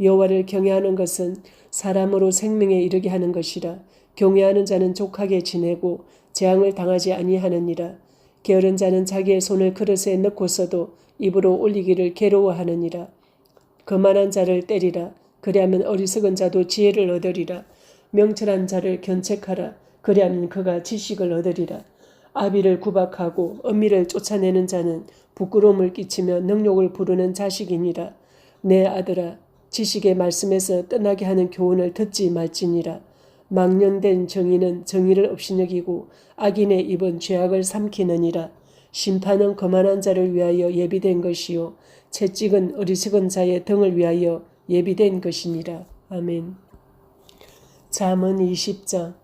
여호와를 경외하는 것은 사람으로 생명에 이르게 하는 것이라. 경외하는 자는 족하게 지내고 재앙을 당하지 아니하느니라. 게으른 자는 자기의 손을 그릇에 넣고서도 입으로 올리기를 괴로워하느니라. 거만한 자를 때리라. 그리하면 어리석은 자도 지혜를 얻으리라. 명철한 자를 견책하라. 그리하면 그가 지식을 얻으리라. 아비를 구박하고 엄미를 쫓아내는 자는 부끄러움을 끼치며 능욕을 부르는 자식이니라. 내 아들아, 지식의 말씀에서 떠나게 하는 교훈을 듣지 말지니라. 망령된 정의는 정의를 업신여기고 악인의 입은 죄악을 삼키느니라. 심판은 거만한 자를 위하여 예비된 것이요 채찍은 어리석은 자의 등을 위하여 예비된 것이니라. 아멘. 잠언 20장.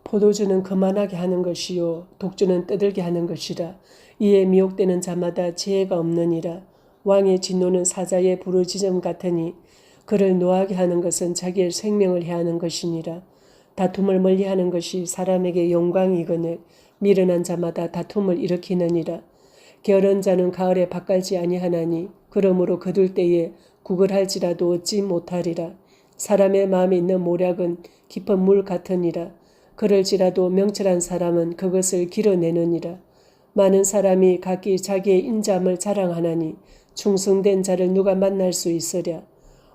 포도주는 거만하게 하는 것이요 독주는 떠들게 하는 것이라. 이에 미혹되는 자마다 지혜가 없느니라. 왕의 진노는 사자의 부르짖음 같으니 그를 노하게 하는 것은 자기의 생명을 해하는 것이니라. 다툼을 멀리하는 것이 사람에게 영광이거늘 미련한 자마다 다툼을 일으키느니라. 게으른 자는 가을에 밭갈지 아니하나니 그러므로 거둘 때에 국을 할지라도 얻지 못하리라. 사람의 마음에 있는 모략은 깊은 물 같으니라. 그럴지라도 명철한 사람은 그것을 길어내느니라. 많은 사람이 각기 자기의 인자함을 자랑하나니 충성된 자를 누가 만날 수 있으랴.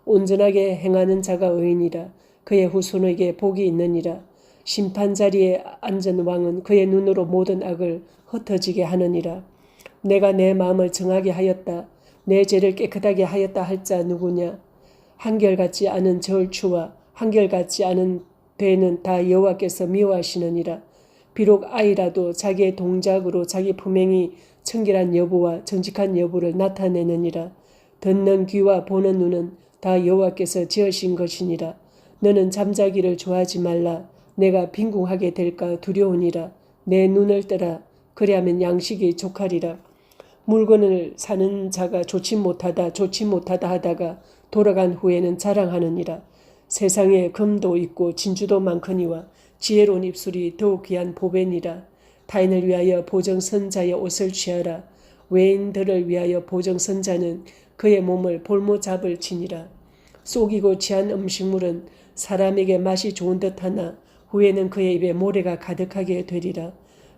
온전하게 행하는 자가 의인이라. 그의 후손에게 복이 있느니라. 심판 자리에 앉은 왕은 그의 눈으로 모든 악을 흩어지게 하느니라. 내가 내 마음을 정하게 하였다. 내 죄를 깨끗하게 하였다 할 자 누구냐. 한결같지 않은 저울추와 한결같지 않은 배는 다 여호와께서 미워하시느니라. 비록 아이라도 자기의 동작으로 자기 품행이 청결한 여부와 정직한 여부를 나타내느니라. 듣는 귀와 보는 눈은 다 여호와께서 지으신 것이니라. 너는 잠자기를 좋아하지 말라. 내가 빈궁하게 될까 두려우니라. 내 눈을 뜨라. 그리하면 양식이 족하리라. 물건을 사는 자가 좋지 못하다 하다가 돌아간 후에는 자랑하느니라. 세상에 금도 있고 진주도 많거니와 지혜로운 입술이 더욱 귀한 보배니라. 타인을 위하여 보정선자의 옷을 취하라. 외인들을 위하여 보정선자는 그의 몸을 볼모잡을 치니라. 속이고 취한 음식물은 사람에게 맛이 좋은 듯하나 후에는 그의 입에 모래가 가득하게 되리라.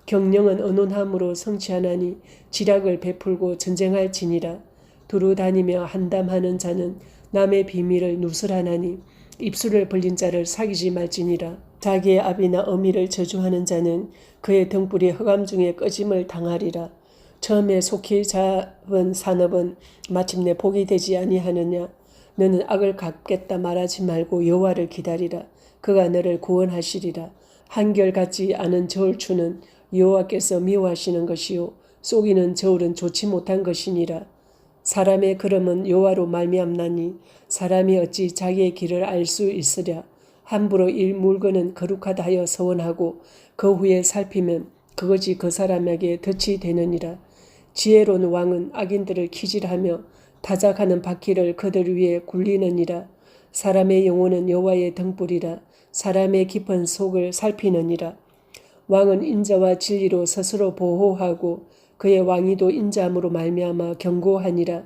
경영은 언론함으로 성취하나니 지략을 베풀고 전쟁할지니라. 두루 다니며 한담하는 자는 남의 비밀을 누설하나니 입술을 벌린 자를 사귀지 말지니라. 자기의 아비나 어미를 저주하는 자는 그의 등불이 흑암 중에 꺼짐을 당하리라. 처음에 속히 잡은 산업은 마침내 복이 되지 아니하느냐. 너는 악을 갚겠다 말하지 말고 여호와를 기다리라. 그가 너를 구원하시리라. 한결같지 않은 저울추는 여호와께서 미워하시는 것이요 속이는 저울은 좋지 못한 것이니라. 사람의 걸음은 여호와로 말미암나니 사람이 어찌 자기의 길을 알 수 있으랴. 함부로 일 물건은 거룩하다 하여 서원하고 그 후에 살피면 그것이 그 사람에게 덫이 되느니라. 지혜로운 왕은 악인들을 키질하며 타작하는 바퀴를 그들 위에 굴리느니라. 사람의 영혼은 여호와의 등불이라. 사람의 깊은 속을 살피느니라. 왕은 인자와 진리로 스스로 보호하고 그의 왕위도 인자함으로 말미암아 견고하니라.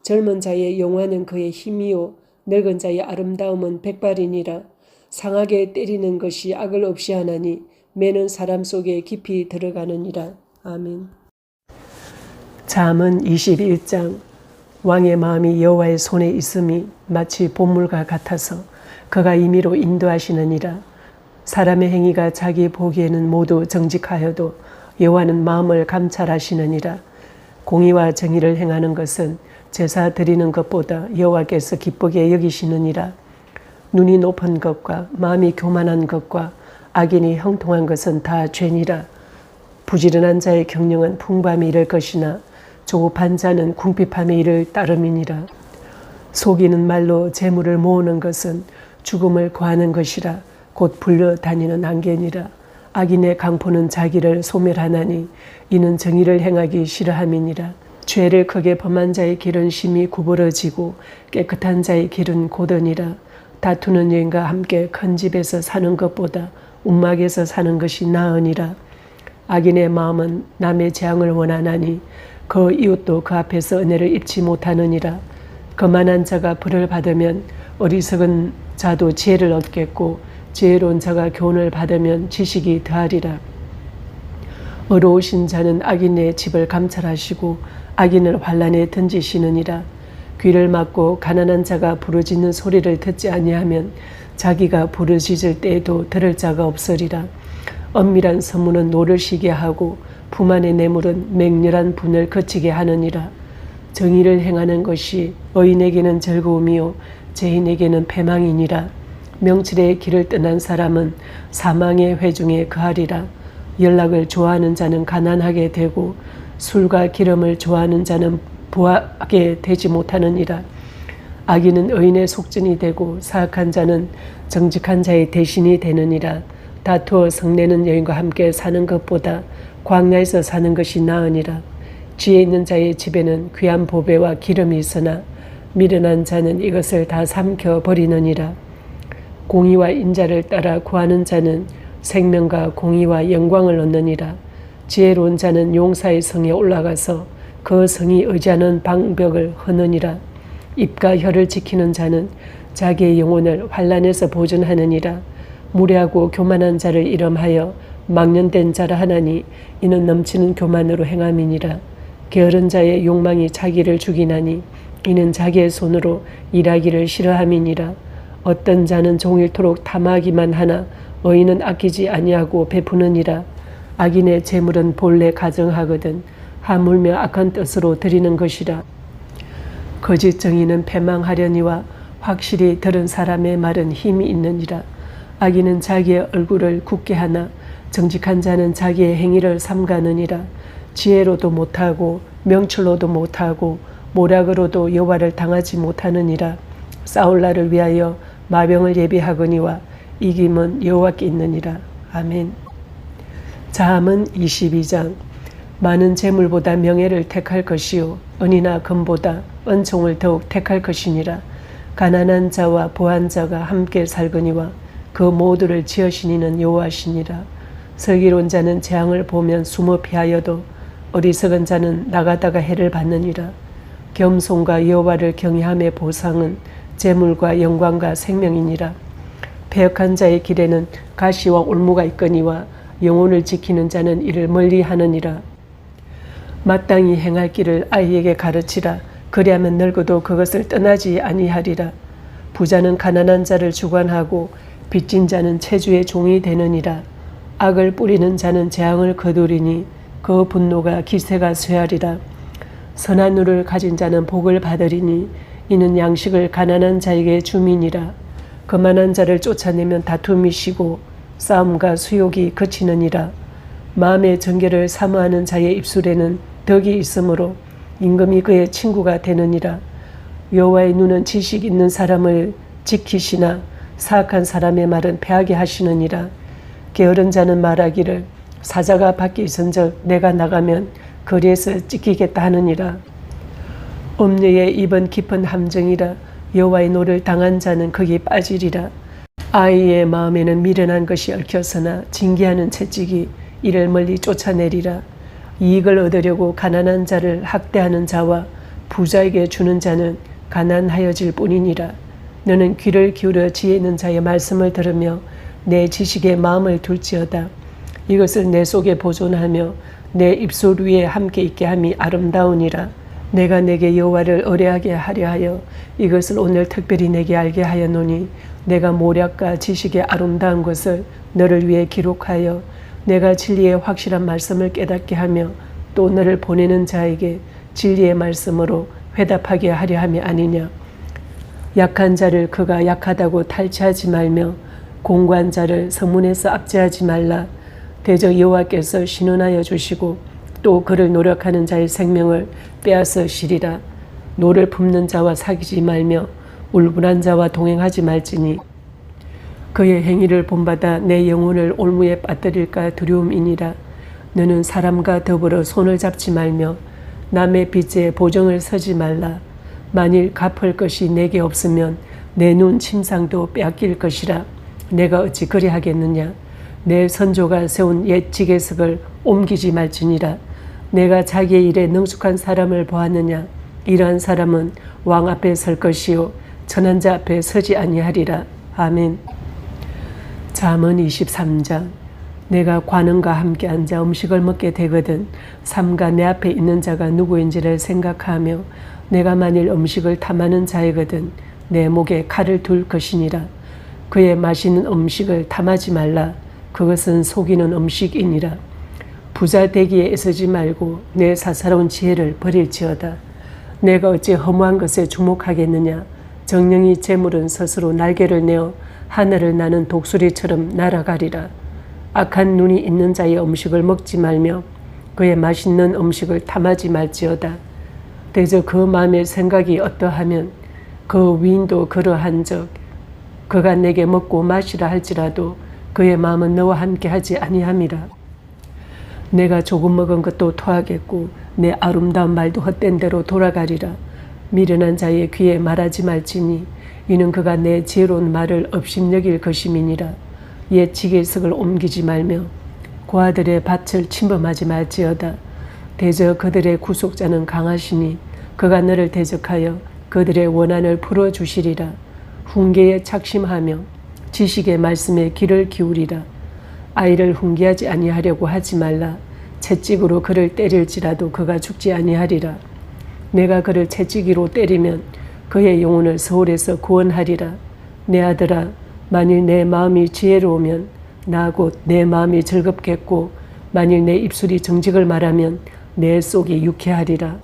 젊은 자의 영화는 그의 힘이요 늙은 자의 아름다움은 백발이니라. 상하게 때리는 것이 악을 없이 하나니 매는 사람 속에 깊이 들어가느니라. 아멘. 잠언 21장. 왕의 마음이 여호와의 손에 있음이 마치 봇물과 같아서 그가 임의로 인도하시느니라. 사람의 행위가 자기 보기에는 모두 정직하여도 여호와는 마음을 감찰하시느니라. 공의와 정의를 행하는 것은 제사 드리는 것보다 여호와께서 기쁘게 여기시느니라. 눈이 높은 것과 마음이 교만한 것과 악인이 형통한 것은 다 죄니라. 부지런한 자의 경영은 풍부함이 이를 것이나 조급한 자는 궁핍함에 이를 따름이니라. 속이는 말로 재물을 모으는 것은 죽음을 구하는 것이라. 곧 불려다니는 안개니라. 악인의 강포는 자기를 소멸하나니 이는 정의를 행하기 싫어함이니라. 죄를 크게 범한 자의 길은 심히 구부러지고 깨끗한 자의 길은 고더니라. 다투는 여인과 함께 큰 집에서 사는 것보다 움막에서 사는 것이 나으니라. 악인의 마음은 남의 재앙을 원하나니 그 이웃도 그 앞에서 은혜를 입지 못하느니라. 거만한 자가 벌을 받으면 어리석은 자도 지혜를 얻겠고 지혜로운 자가 교훈을 받으면 지식이 더하리라. 의로우신 자는 악인의 집을 감찰하시고 악인을 환란에 던지시느니라. 귀를 막고 가난한 자가 부르짖는 소리를 듣지 아니하면 자기가 부르짖을 때에도 들을 자가 없으리라. 엄밀한 서문은 노를 쉬게 하고 품 안의 뇌물은 맹렬한 분을 거치게 하느니라. 정의를 행하는 것이 의인에게는 즐거움이요 죄인에게는 패망이니라. 명철의 길을 떠난 사람은 사망의 회중에 거하리라. 연락을 좋아하는 자는 가난하게 되고 술과 기름을 좋아하는 자는 부하게 되지 못하느니라. 악인은 의인의 속전이 되고 사악한 자는 정직한 자의 대신이 되느니라. 다투어 성내는 여인과 함께 사는 것보다 광야에서 사는 것이 나으니라. 지혜 있는 자의 집에는 귀한 보배와 기름이 있으나 미련한 자는 이것을 다 삼켜 버리느니라. 공의와 인자를 따라 구하는 자는 생명과 공의와 영광을 얻느니라. 지혜로운 자는 용사의 성에 올라가서 그 성이 의지하는 방벽을 허느니라. 입과 혀를 지키는 자는 자기의 영혼을 환난에서 보존하느니라. 무례하고 교만한 자를 이름하여 망령된 자라 하나니 이는 넘치는 교만으로 행함이니라. 게으른 자의 욕망이 자기를 죽이나니 이는 자기의 손으로 일하기를 싫어함이니라. 어떤 자는 종일토록 탐하기만 하나 의인은 아끼지 아니하고 베푸느니라. 악인의 재물은 본래 가정하거든 하물며 악한 뜻으로 드리는 것이라. 거짓 정의는 패망하려니와 확실히 들은 사람의 말은 힘이 있느니라. 악인은 자기의 얼굴을 굳게 하나 정직한 자는 자기의 행위를 삼가느니라. 지혜로도 못하고 명철로도 못하고 모략으로도 여호와를 당하지 못하느니라. 싸울 날을 위하여 마병을 예비하거니와 이김은 여호와께 있느니라. 아멘. 자함은 22장. 많은 재물보다 명예를 택할 것이요 은이나 금보다 은총을 더욱 택할 것이니라. 가난한 자와 부한 자가 함께 살거니와 그 모두를 지으신 이는 여호와시니라. 슬기로운 자는 재앙을 보면 숨어 피하여도 어리석은 자는 나가다가 해를 받느니라. 겸손과 여호와를 경외함의 보상은 재물과 영광과 생명이니라. 패역한 자의 길에는 가시와 올무가 있거니와 영혼을 지키는 자는 이를 멀리하느니라. 마땅히 행할 길을 아이에게 가르치라. 그리하면 늙어도 그것을 떠나지 아니하리라. 부자는 가난한 자를 주관하고 빚진 자는 체주의 종이 되느니라. 악을 뿌리는 자는 재앙을 거두리니 그 분노가 기세가 쇠하리라. 선한 눈을 가진 자는 복을 받으리니 이는 양식을 가난한 자에게 줌이니라. 거만한 자를 쫓아내면 다툼이 쉬고 싸움과 수욕이 그치느니라. 마음의 정결을 사모하는 자의 입술에는 덕이 있으므로 임금이 그의 친구가 되느니라. 여호와의 눈은 지식 있는 사람을 지키시나 사악한 사람의 말은 패하게 하시느니라. 게으른 자는 말하기를 사자가 밖에 있은즉 내가 나가면 거리에서 찢기겠다 하느니라. 음녀의 입은 깊은 함정이라. 여호와의 노를 당한 자는 거기에 빠지리라. 아이의 마음에는 미련한 것이 얽혀서나 징계하는 채찍이 이를 멀리 쫓아내리라. 이익을 얻으려고 가난한 자를 학대하는 자와 부자에게 주는 자는 가난하여질 뿐이니라. 너는 귀를 기울여 지혜 있는 자의 말씀을 들으며 내 지식에 마음을 둘지어다. 이것을 내 속에 보존하며 내 입술 위에 함께 있게 함이 아름다우니라. 내가 내게 여호와를 의뢰하게 하려 하여 이것을 오늘 특별히 내게 알게 하였노니 내가 모략과 지식의 아름다운 것을 너를 위해 기록하여 내가 진리의 확실한 말씀을 깨닫게 하며 또 너를 보내는 자에게 진리의 말씀으로 회답하게 하려 함이 아니냐. 약한 자를 그가 약하다고 탈취하지 말며 공고한 자를 성문에서 압제하지 말라. 대저 여호와께서 신원하여 주시고 또 그를 노력하는 자의 생명을 빼앗으시리라. 노를 품는 자와 사귀지 말며 울분한 자와 동행하지 말지니 그의 행위를 본받아 내 영혼을 올무에 빠뜨릴까 두려움이니라. 너는 사람과 더불어 손을 잡지 말며 남의 빚에 보정을 서지 말라. 만일 갚을 것이 내게 없으면 내 눈 침상도 빼앗길 것이라. 내가 어찌 그리하겠느냐. 내 선조가 세운 옛 지계석을 옮기지 말지니라. 내가 자기의 일에 능숙한 사람을 보았느냐. 이러한 사람은 왕 앞에 설 것이요 천한 자 앞에 서지 아니하리라. 아멘. 잠언 23장. 내가 관원과 함께 앉아 음식을 먹게 되거든 삼가 내 앞에 있는 자가 누구인지를 생각하며 내가 만일 음식을 탐하는 자이거든 내 목에 칼을 둘 것이니라. 그의 맛있는 음식을 탐하지 말라. 그것은 속이는 음식이니라. 부자 되기에 애쓰지 말고 내 사사로운 지혜를 버릴지어다. 내가 어찌 허무한 것에 주목하겠느냐. 정령이 재물은 스스로 날개를 내어 하늘을 나는 독수리처럼 날아가리라. 악한 눈이 있는 자의 음식을 먹지 말며 그의 맛있는 음식을 탐하지 말지어다. 대저 그 마음의 생각이 어떠하면 그 위인도 그러한즉 그가 내게 먹고 마시라 할지라도 그의 마음은 너와 함께 하지 아니함이라. 내가 조금 먹은 것도 토하겠고 내 아름다운 말도 헛된 대로 돌아가리라. 미련한 자의 귀에 말하지 말지니 이는 그가 내 지혜로운 말을 업심여길 것임이니라. 옛 지계석을 옮기지 말며 고아들의 밭을 침범하지 말지어다. 대저 그들의 구속자는 강하시니 그가 너를 대적하여 그들의 원한을 풀어주시리라. 훈계에 착심하며 지식의 말씀에 귀를 기울이라. 아이를 훈계하지 아니하려고 하지 말라. 채찍으로 그를 때릴지라도 그가 죽지 아니하리라. 내가 그를 채찍으로 때리면 그의 영혼을 서울에서 구원하리라. 내 아들아, 만일 내 마음이 지혜로우면 나 곧 내 마음이 즐겁겠고 만일 내 입술이 정직을 말하면 내 속이 유쾌하리라.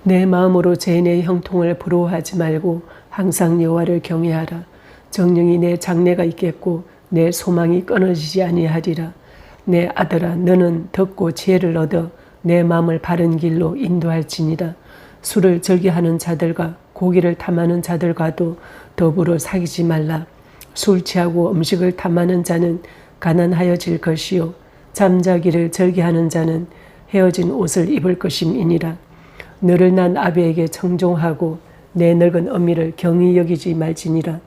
내 마음으로 죄인의 형통을 부러워하지 말고 항상 여호와를 경외하라. 정령이 내 장래가 있겠고 내 소망이 끊어지지 아니하리라. 내 아들아, 너는 듣고 지혜를 얻어 내 마음을 바른 길로 인도할지니라. 술을 즐겨하는 자들과 고기를 탐하는 자들과도 더불어 사귀지 말라. 술 취하고 음식을 탐하는 자는 가난하여질 것이요 잠자기를 즐겨하는 자는 헤어진 옷을 입을 것임이니라. 너를 난 아비에게 청종하고 내 늙은 어미를 경히 여기지 말지니라.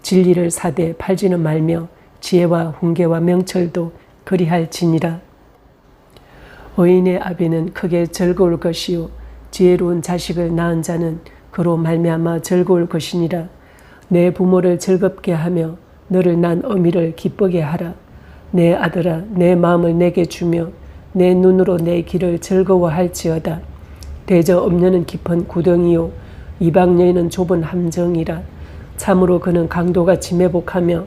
진리를 사되 팔지는 말며 지혜와 훈계와 명철도 그리할지니라. 의인의 아비는 크게 즐거울 것이요 지혜로운 자식을 낳은 자는 그로 말미암아 즐거울 것이니라. 내 부모를 즐겁게 하며 너를 난 어미를 기쁘게 하라. 내 아들아, 내 마음을 내게 주며 내 눈으로 내 길을 즐거워할지어다. 대저 음녀는 깊은 구덩이요 이방 여인은 좁은 함정이라. 참으로 그는 강도같이 매복하며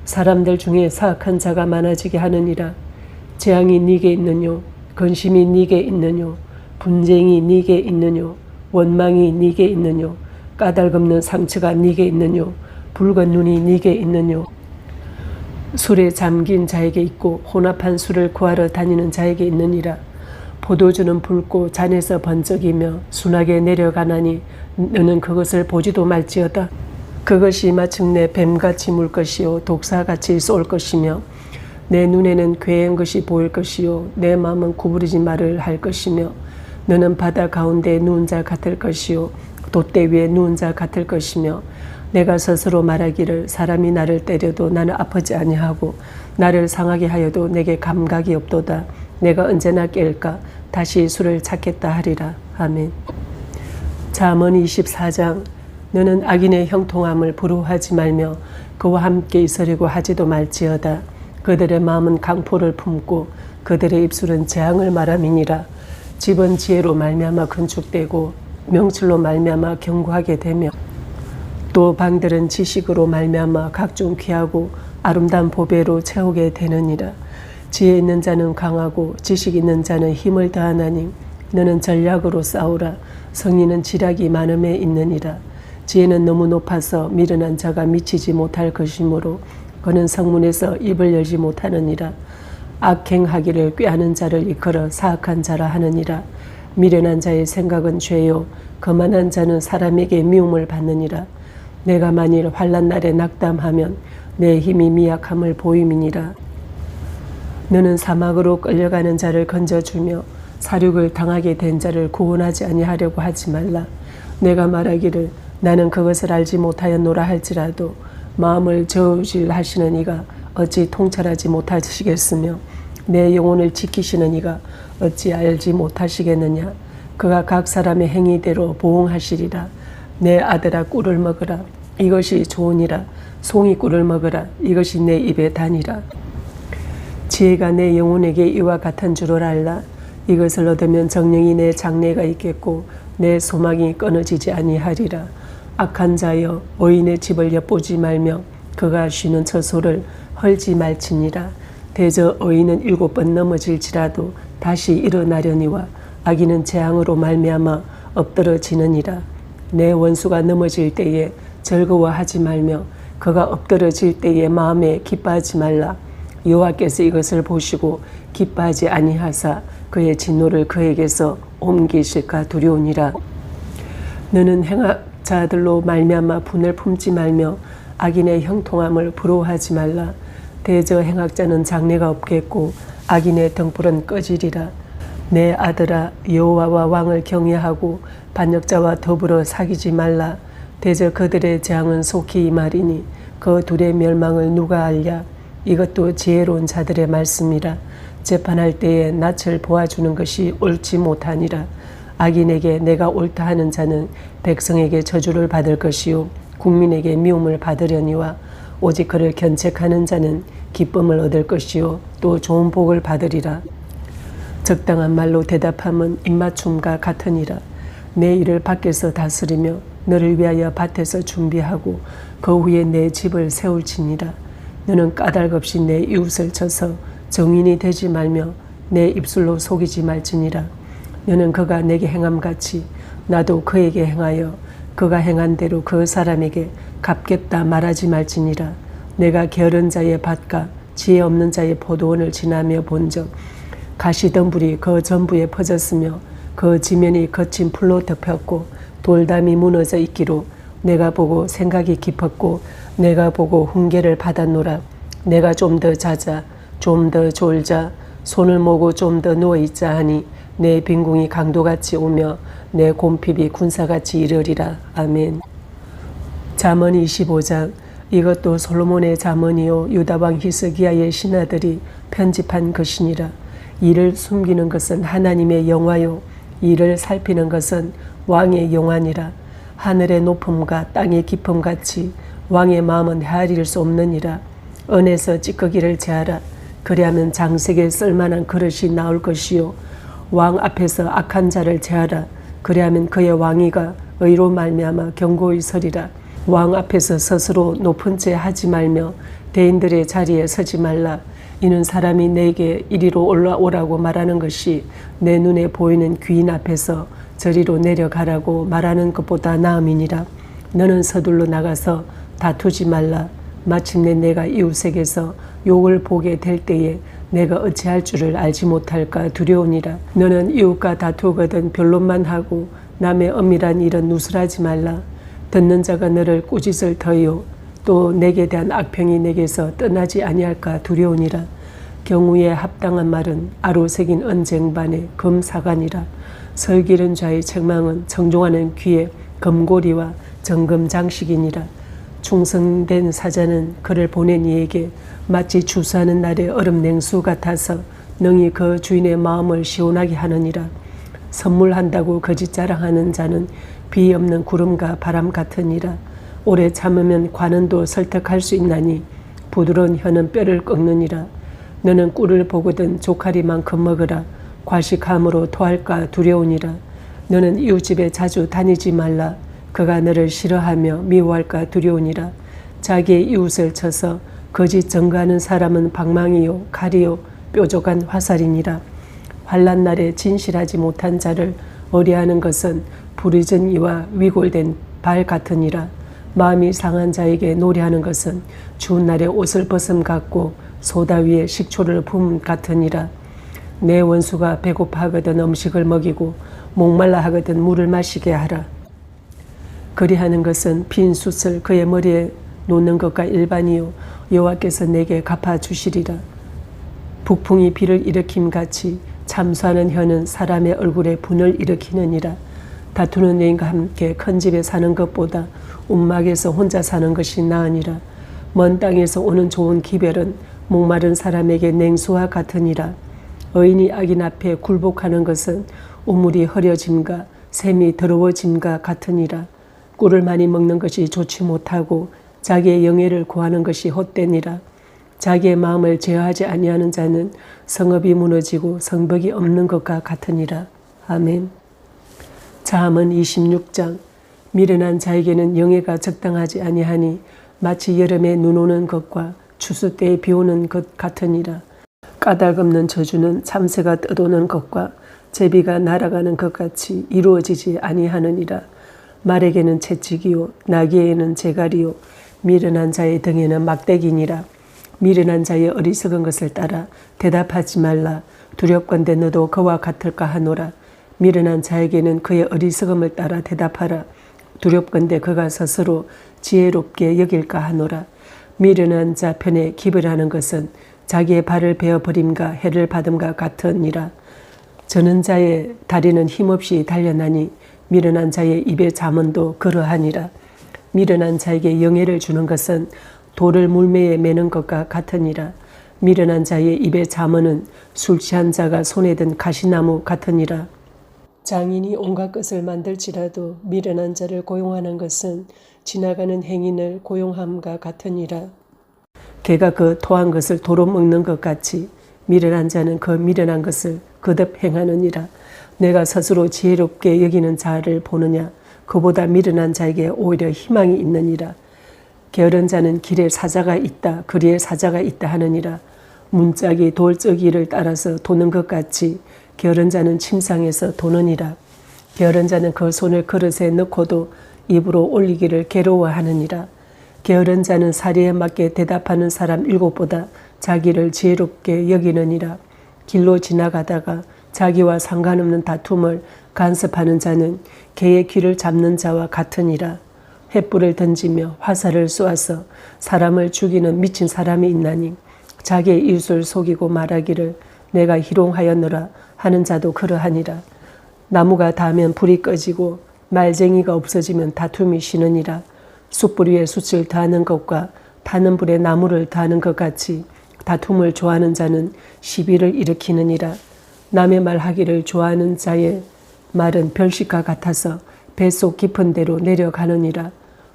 사람들 중에 사악한 자가 많아지게 하느니라. 재앙이 네게 있느뇨 근심이 네게 있느뇨 분쟁이 네게 있느뇨 원망이 네게 있느뇨 까닭없는 상처가 네게 있느뇨 붉은 눈이 네게 있느뇨. 술에 잠긴 자에게 있고 혼합한 술을 구하러 다니는 자에게 있느니라. 포도주는 붉고 잔에서 번쩍이며 순하게 내려가나니 너는 그것을 보지도 말지어다. 그것이 마침내 뱀같이 물 것이요 독사같이 쏠 것이며 내 눈에는 괴한 것이 보일 것이요 내 마음은 구부리지 말을 할 것이며 너는 바다 가운데 누운 자 같을 것이요 돛대 위에 누운 자 같을 것이며 내가 스스로 말하기를 사람이 나를 때려도 나는 아프지 아니하고 나를 상하게 하여도 내게 감각이 없도다. 내가 언제나 깰까 다시 술을 찾겠다 하리라. 아멘. 잠언 24장. 너는 악인의 형통함을 부러워하지 말며 그와 함께 있으려고 하지도 말지어다. 그들의 마음은 강포를 품고 그들의 입술은 재앙을 말함이니라. 집은 지혜로 말미암아 건축되고 명철로 말미암아 견고하게 되며 또 방들은 지식으로 말미암아 각종 귀하고 아름다운 보배로 채우게 되느니라. 지혜 있는 자는 강하고 지식 있는 자는 힘을 다하나니 너는 전략으로 싸우라. 성리는 지략이 많음에 있느니라. 지혜는 너무 높아서 미련한 자가 미치지 못할 것이므로 그는 성문에서 입을 열지 못하느니라. 악행하기를 꾀하는 자를 이끌어 사악한 자라 하느니라. 미련한 자의 생각은 죄요 거만한 자는 사람에게 미움을 받느니라. 내가 만일 환난 날에 낙담하면 내 힘이 미약함을 보임이니라. 너는 사막으로 끌려가는 자를 건져주며 사륙을 당하게 된 자를 구원하지 아니하려고 하지 말라. 내가 말하기를 나는 그것을 알지 못하였노라 할지라도 마음을 저울질하시는 이가 어찌 통찰하지 못하시겠으며 내 영혼을 지키시는 이가 어찌 알지 못하시겠느냐. 그가 각 사람의 행위대로 보응하시리라. 내 아들아 꿀을 먹으라. 이것이 좋으니라. 송이 꿀을 먹으라. 이것이 내 입에 다니라. 지혜가 내 영혼에게 이와 같은 줄을 알라. 이것을 얻으면 정령이 내 장래가 있겠고 내 소망이 끊어지지 아니하리라. 악한 자여 의인의 집을 엿보지 말며 그가 쉬는 처소를 헐지 말지니라. 대저 의인은 7번 넘어질지라도 다시 일어나려니와 악인은 재앙으로 말미암아 엎드러지느니라. 내 원수가 넘어질 때에 즐거워하지 말며 그가 엎드러질 때에 마음에 기뻐하지 말라. 여호와께서 이것을 보시고 기뻐하지 아니하사 그의 진노를 그에게서 옮기실까 두려우니라. 너는 행악자들로 말미암아 분을 품지 말며 악인의 형통함을 부러워하지 말라. 대저 행악자는 장래가 없겠고 악인의 등불은 꺼지리라. 내 아들아 여호와와 왕을 경외하고 반역자와 더불어 사귀지 말라. 대저 그들의 재앙은 속히 임하리니 그 둘의 멸망을 누가 알랴. 이것도 지혜로운 자들의 말씀이라. 재판할 때에 낯을 보아주는 것이 옳지 못하니라. 악인에게 내가 옳다 하는 자는 백성에게 저주를 받을 것이요 국민에게 미움을 받으려니와 오직 그를 견책하는 자는 기쁨을 얻을 것이요 또 좋은 복을 받으리라. 적당한 말로 대답함은 입맞춤과 같으니라. 내 일을 밖에서 다스리며 너를 위하여 밭에서 준비하고 그 후에 내 집을 세울지니라. 너는 까닭 없이 내 이웃을 쳐서 정인이 되지 말며 내 입술로 속이지 말지니라. 너는 그가 내게 행함같이 나도 그에게 행하여 그가 행한 대로 그 사람에게 갚겠다 말하지 말지니라. 내가 게으른 자의 밭과 지혜 없는 자의 포도원을 지나며 본적 가시덤불이 그 전부에 퍼졌으며 그 지면이 거친 풀로 덮였고 돌담이 무너져 있기로 내가 보고 생각이 깊었고 내가 보고 훈계를 받았노라. 내가 좀 더 자자 좀 더 졸자 손을 모고 좀 더 누워있자 하니 내 빈궁이 강도같이 오며 내 곰핍이 군사같이 이르리라. 아멘. 잠언 25장. 이것도 솔로몬의 잠언이요 유다왕 히스기야의 신하들이 편집한 것이니라. 이를 숨기는 것은 하나님의 영화요 이를 살피는 것은 왕의 영화니라. 하늘의 높음과 땅의 깊음같이 왕의 마음은 헤아릴 수 없느니라. 은에서 찌꺼기를 제하라. 그리하면 장색에 쓸만한 그릇이 나올 것이요 왕 앞에서 악한 자를 제하라. 그리하면 그의 왕위가 의로 말미암아 견고히 서리라. 왕 앞에서 스스로 높은 채 하지 말며 대인들의 자리에 서지 말라. 이는 사람이 내게 이리로 올라오라고 말하는 것이 내 눈에 보이는 귀인 앞에서 저리로 내려가라고 말하는 것보다 나음이니라. 너는 서둘러 나가서 다투지 말라. 마침내 내가 이웃에게서 욕을 보게 될 때에 내가 어찌할 줄을 알지 못할까 두려우니라. 너는 이웃과 다투거든 변론만 하고 남의 엄밀한 일은 누설하지 말라. 듣는 자가 너를 꾸짖을 터이요 또 내게 대한 악평이 내게서 떠나지 아니할까 두려우니라. 경우에 합당한 말은 아로 새긴 은쟁반에 금사관이라. 설기른 자의 책망은 정종하는 귀에 금고리와 정금 장식이니라. 충성된 사자는 그를 보낸 이에게 마치 추수하는 날의 얼음 냉수 같아서 능히 그 주인의 마음을 시원하게 하느니라. 선물한다고 거짓 자랑하는 자는 비 없는 구름과 바람 같으니라. 오래 참으면 관원도 설득할 수 있나니 부드러운 혀는 뼈를 꺾느니라. 너는 꿀을 보거든 조카리만큼 먹으라. 과식함으로 토할까 두려우니라. 너는 이웃집에 자주 다니지 말라. 그가 너를 싫어하며 미워할까 두려우니라. 자기의 이웃을 쳐서 거짓 증거하는 사람은 방망이요 칼이요 뾰족한 화살이니라. 환난 날에 진실하지 못한 자를 어리하는 것은 부르짖은 이와 위골된 발 같으니라. 마음이 상한 자에게 노래하는 것은 추운 날에 옷을 벗음 같고 소다 위에 식초를 부음 같으니라. 내 원수가 배고파하거든 음식을 먹이고 목말라 하거든 물을 마시게 하라. 그리하는 것은 빈 숯을 그의 머리에 놓는 것과 일반이요 여호와께서 내게 갚아주시리라. 북풍이 비를 일으킴같이 참수하는 혀는 사람의 얼굴에 분을 일으키느니라. 다투는 여인과 함께 큰 집에 사는 것보다 움막에서 혼자 사는 것이 나으니라. 먼 땅에서 오는 좋은 기별은 목마른 사람에게 냉수와 같으니라. 의인이 악인 앞에 굴복하는 것은 우물이 흐려짐과 샘이 더러워짐과 같으니라. 꿀을 많이 먹는 것이 좋지 못하고 자기의 영예를 구하는 것이 헛되니라. 자기의 마음을 제어하지 아니하는 자는 성읍이 무너지고 성벽이 없는 것과 같으니라. 아멘. 잠언 26장. 미련한 자에게는 영예가 적당하지 아니하니 마치 여름에 눈 오는 것과 추수 때에 비 오는 것 같으니라. 까닭없는 저주는 참새가 떠도는 것과 제비가 날아가는 것 같이 이루어지지 아니하느니라. 말에게는 채찍이요 나귀에게는 재갈이요 미련한 자의 등에는 막대기니라. 미련한 자의 어리석은 것을 따라 대답하지 말라. 두렵건대 너도 그와 같을까 하노라. 미련한 자에게는 그의 어리석음을 따라 대답하라. 두렵건대 그가 스스로 지혜롭게 여길까 하노라. 미련한 자 편에 기별하는 것은 자기의 발을 베어버림과 해를 받음과 같으니라. 저는 자의 다리는 힘없이 달려나니 미련한 자의 입의 잠언도 그러하니라. 미련한 자에게 영예를 주는 것은 돌을 물매에 매는 것과 같으니라. 미련한 자의 입의 잠언은 술 취한 자가 손에 든 가시나무 같으니라. 장인이 온갖 것을 만들지라도 미련한 자를 고용하는 것은 지나가는 행인을 고용함과 같으니라. 개가 그 토한 것을 도로 먹는 것 같이 미련한 자는 그 미련한 것을 거듭 행하느니라. 내가 스스로 지혜롭게 여기는 자를 보느냐. 그보다 미련한 자에게 오히려 희망이 있느니라. 게으른 자는 길에 사자가 있다 거리에 사자가 있다 하느니라. 문짝이 돌적이를 따라서 도는 것 같이 게으른 자는 침상에서 도느니라. 게으른 자는 그 손을 그릇에 넣고도 입으로 올리기를 괴로워하느니라. 게으른 자는 사리에 맞게 대답하는 사람 7보다 자기를 지혜롭게 여기느니라. 길로 지나가다가 자기와 상관없는 다툼을 간섭하는 자는 개의 귀를 잡는 자와 같으니라. 횃불을 던지며 화살을 쏘아서 사람을 죽이는 미친 사람이 있나니 자기의 이웃을 속이고 말하기를 내가 희롱하였노라 하는 자도 그러하니라. 나무가 닿으면 불이 꺼지고 말쟁이가 없어지면 다툼이 쉬느니라. 숯불 위에 숯을 더하는 것과 타는 불에 나무를 더하는 것 같이 다툼을 좋아하는 자는 시비를 일으키느니라. 남의 말하기를 좋아하는 자의 말은 별식과 같아서 뱃속 깊은 데로 내려가느니라.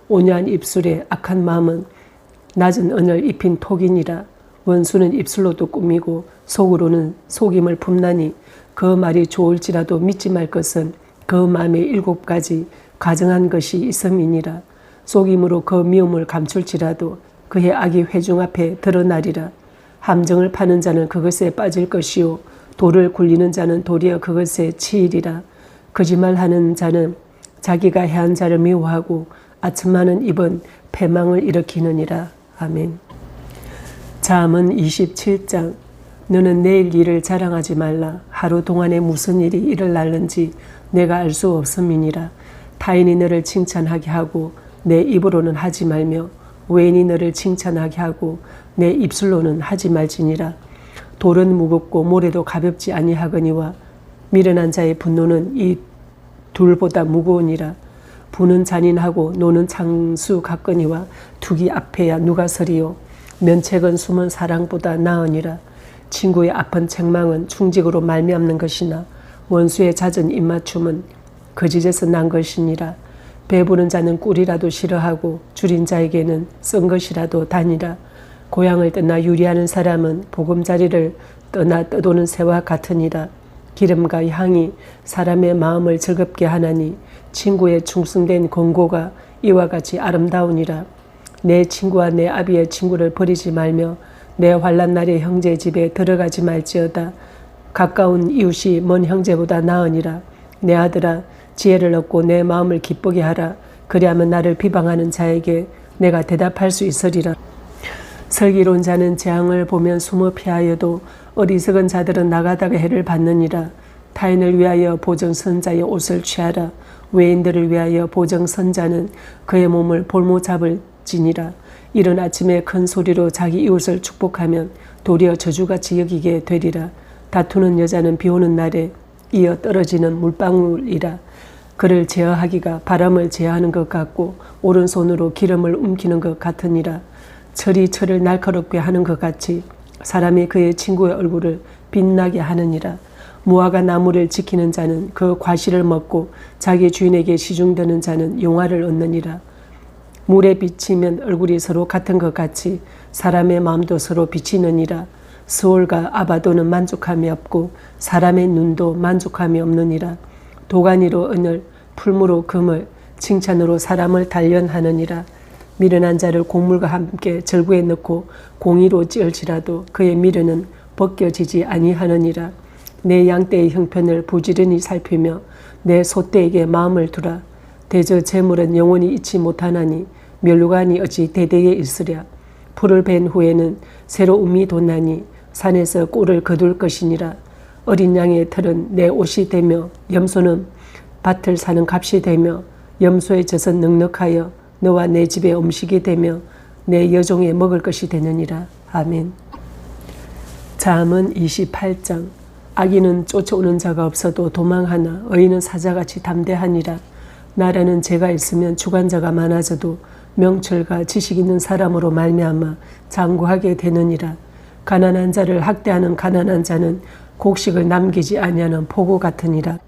온유한 입술에 악한 마음은 낮은 언을 입힌 톡이니라. 원수는 입술로도 꾸미고 속으로는 속임을 품나니 그 말이 좋을지라도 믿지 말 것은 그 마음에 7가지 가정한 것이 있음이니라. 속임으로 그 미움을 감출지라도 그의 악이 회중 앞에 드러나리라. 함정을 파는 자는 그것에 빠질 것이요 돌을 굴리는 자는 도리어 그것에 치이리라. 거짓말하는 자는 자기가 해한 자를 미워하고 아첨하는 입은 패망을 일으키느니라. 아멘. 잠언 27장. 너는 내일 일을 자랑하지 말라. 하루 동안에 무슨 일이 일어날는지 내가 알 수 없음이니라. 타인이 너를 칭찬하게 하고 내 입으로는 하지 말며 외인이 너를 칭찬하게 하고 내 입술로는 하지 말지니라. 돌은 무겁고 모래도 가볍지 아니하거니와 미련한 자의 분노는 이 둘보다 무거우니라. 부는 잔인하고 노는 장수 같거니와 투기 앞에야 누가 서리요. 면책은 숨은 사랑보다 나으니라. 친구의 아픈 책망은 충직으로 말미암는 것이나 원수의 잦은 입맞춤은 거짓에서 난 것이니라. 배부른 자는 꿀이라도 싫어하고 줄인 자에게는 쓴 것이라도 다니라. 고향을 떠나 유리하는 사람은 보금자리를 떠나 떠도는 새와 같으니라. 기름과 향이 사람의 마음을 즐겁게 하나니 친구의 충성된 권고가 이와 같이 아름다우니라. 내 친구와 내 아비의 친구를 버리지 말며 내 환난 날에 형제 집에 들어가지 말지어다. 가까운 이웃이 먼 형제보다 나으니라. 내 아들아 지혜를 얻고 내 마음을 기쁘게 하라. 그리하면 나를 비방하는 자에게 내가 대답할 수 있으리라. 슬기로운 자는 재앙을 보면 숨어 피하여도 어리석은 자들은 나가다가 해를 받느니라. 타인을 위하여 보정선자의 옷을 취하라. 외인들을 위하여 보정선자는 그의 몸을 볼모잡을지니라. 이른 아침에 큰 소리로 자기 이웃을 축복하면 도리어 저주같이 여기게 되리라. 다투는 여자는 비 오는 날에 이어 떨어지는 물방울이라. 그를 제어하기가 바람을 제어하는 것 같고 오른손으로 기름을 움키는 것 같으니라. 철이 철을 날카롭게 하는 것 같이 사람이 그의 친구의 얼굴을 빛나게 하느니라. 무화과 나무를 지키는 자는 그 과실을 먹고 자기 주인에게 시중되는 자는 용화를 얻느니라. 물에 비치면 얼굴이 서로 같은 것 같이 사람의 마음도 서로 비치느니라. 스올과 아바도는 만족함이 없고 사람의 눈도 만족함이 없느니라. 도가니로 은을, 풀무로 금을, 칭찬으로 사람을 단련하느니라. 미련한 자를 곡물과 함께 절구에 넣고 공의로 찌을지라도 그의 미련은 벗겨지지 아니하느니라. 내 양떼의 형편을 부지런히 살피며 내 소떼에게 마음을 두라. 대저 재물은 영원히 잊지 못하나니 멸류관이 어찌 대대에 있으랴. 풀을 벤 후에는 새로 움이 돋나니 산에서 꿀을 거둘 것이니라. 어린 양의 털은 내 옷이 되며 염소는 밭을 사는 값이 되며 염소의 젖은 넉넉하여 너와 내 집의 음식이 되며 내 여종의 먹을 것이 되느니라. 아멘. 잠언 28장. 악인은 쫓아오는 자가 없어도 도망하나 의인은 사자같이 담대하니라. 나라는 죄가 있으면 주관자가 많아져도 명철과 지식 있는 사람으로 말미암아 장구하게 되느니라. 가난한 자를 학대하는 가난한 자는 곡식을 남기지 아니하는 포구 같으니라.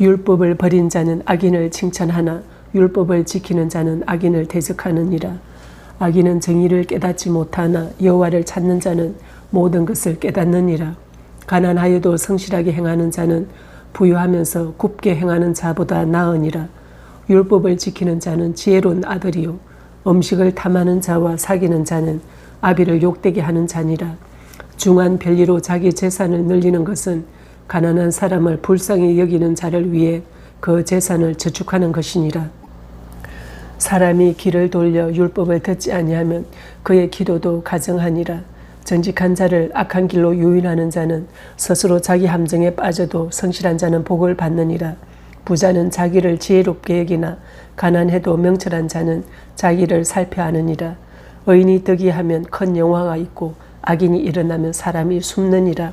율법을 버린 자는 악인을 칭찬하나 율법을 지키는 자는 악인을 대적하느니라. 악인은 정의를 깨닫지 못하나 여호와를 찾는 자는 모든 것을 깨닫느니라. 가난하여도 성실하게 행하는 자는 부유하면서 굽게 행하는 자보다 나으니라. 율법을 지키는 자는 지혜로운 아들이요 음식을 탐하는 자와 사귀는 자는 아비를 욕되게 하는 자니라. 중한 별리로 자기 재산을 늘리는 것은 가난한 사람을 불쌍히 여기는 자를 위해 그 재산을 저축하는 것이니라. 사람이 귀를 돌려 율법을 듣지 아니하면 그의 기도도 가정하니라. 정직한 자를 악한 길로 유인하는 자는 스스로 자기 함정에 빠져도 성실한 자는 복을 받느니라. 부자는 자기를 지혜롭게 여기나 가난해도 명철한 자는 자기를 살펴하느니라. 의인이 득이하면 큰 영화가 있고 악인이 일어나면 사람이 숨느니라.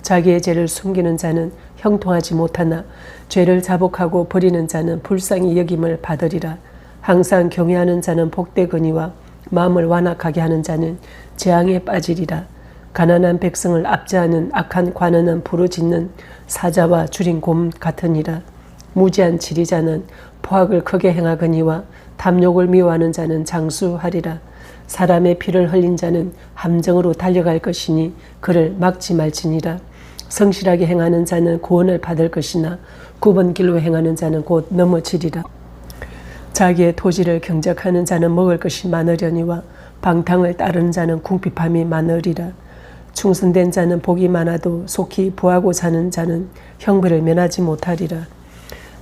자기의 죄를 숨기는 자는 형통하지 못하나 죄를 자복하고 버리는 자는 불쌍히 여김을 받으리라. 항상 경외하는 자는 복되거니와 마음을 완악하게 하는 자는 재앙에 빠지리라. 가난한 백성을 압제하는 악한 관원은 부르짖는 사자와 줄인 곰 같으니라. 무지한 지리자는 포악을 크게 행하거니와 탐욕을 미워하는 자는 장수하리라. 사람의 피를 흘린 자는 함정으로 달려갈 것이니 그를 막지 말지니라. 성실하게 행하는 자는 구원을 받을 것이나 굽은 길로 행하는 자는 곧 넘어지리라. 자기의 토지를 경작하는 자는 먹을 것이 많으려니와 방탕을 따르는 자는 궁핍함이 많으리라. 충성된 자는 복이 많아도 속히 부하고 사는 자는 형벌을 면하지 못하리라.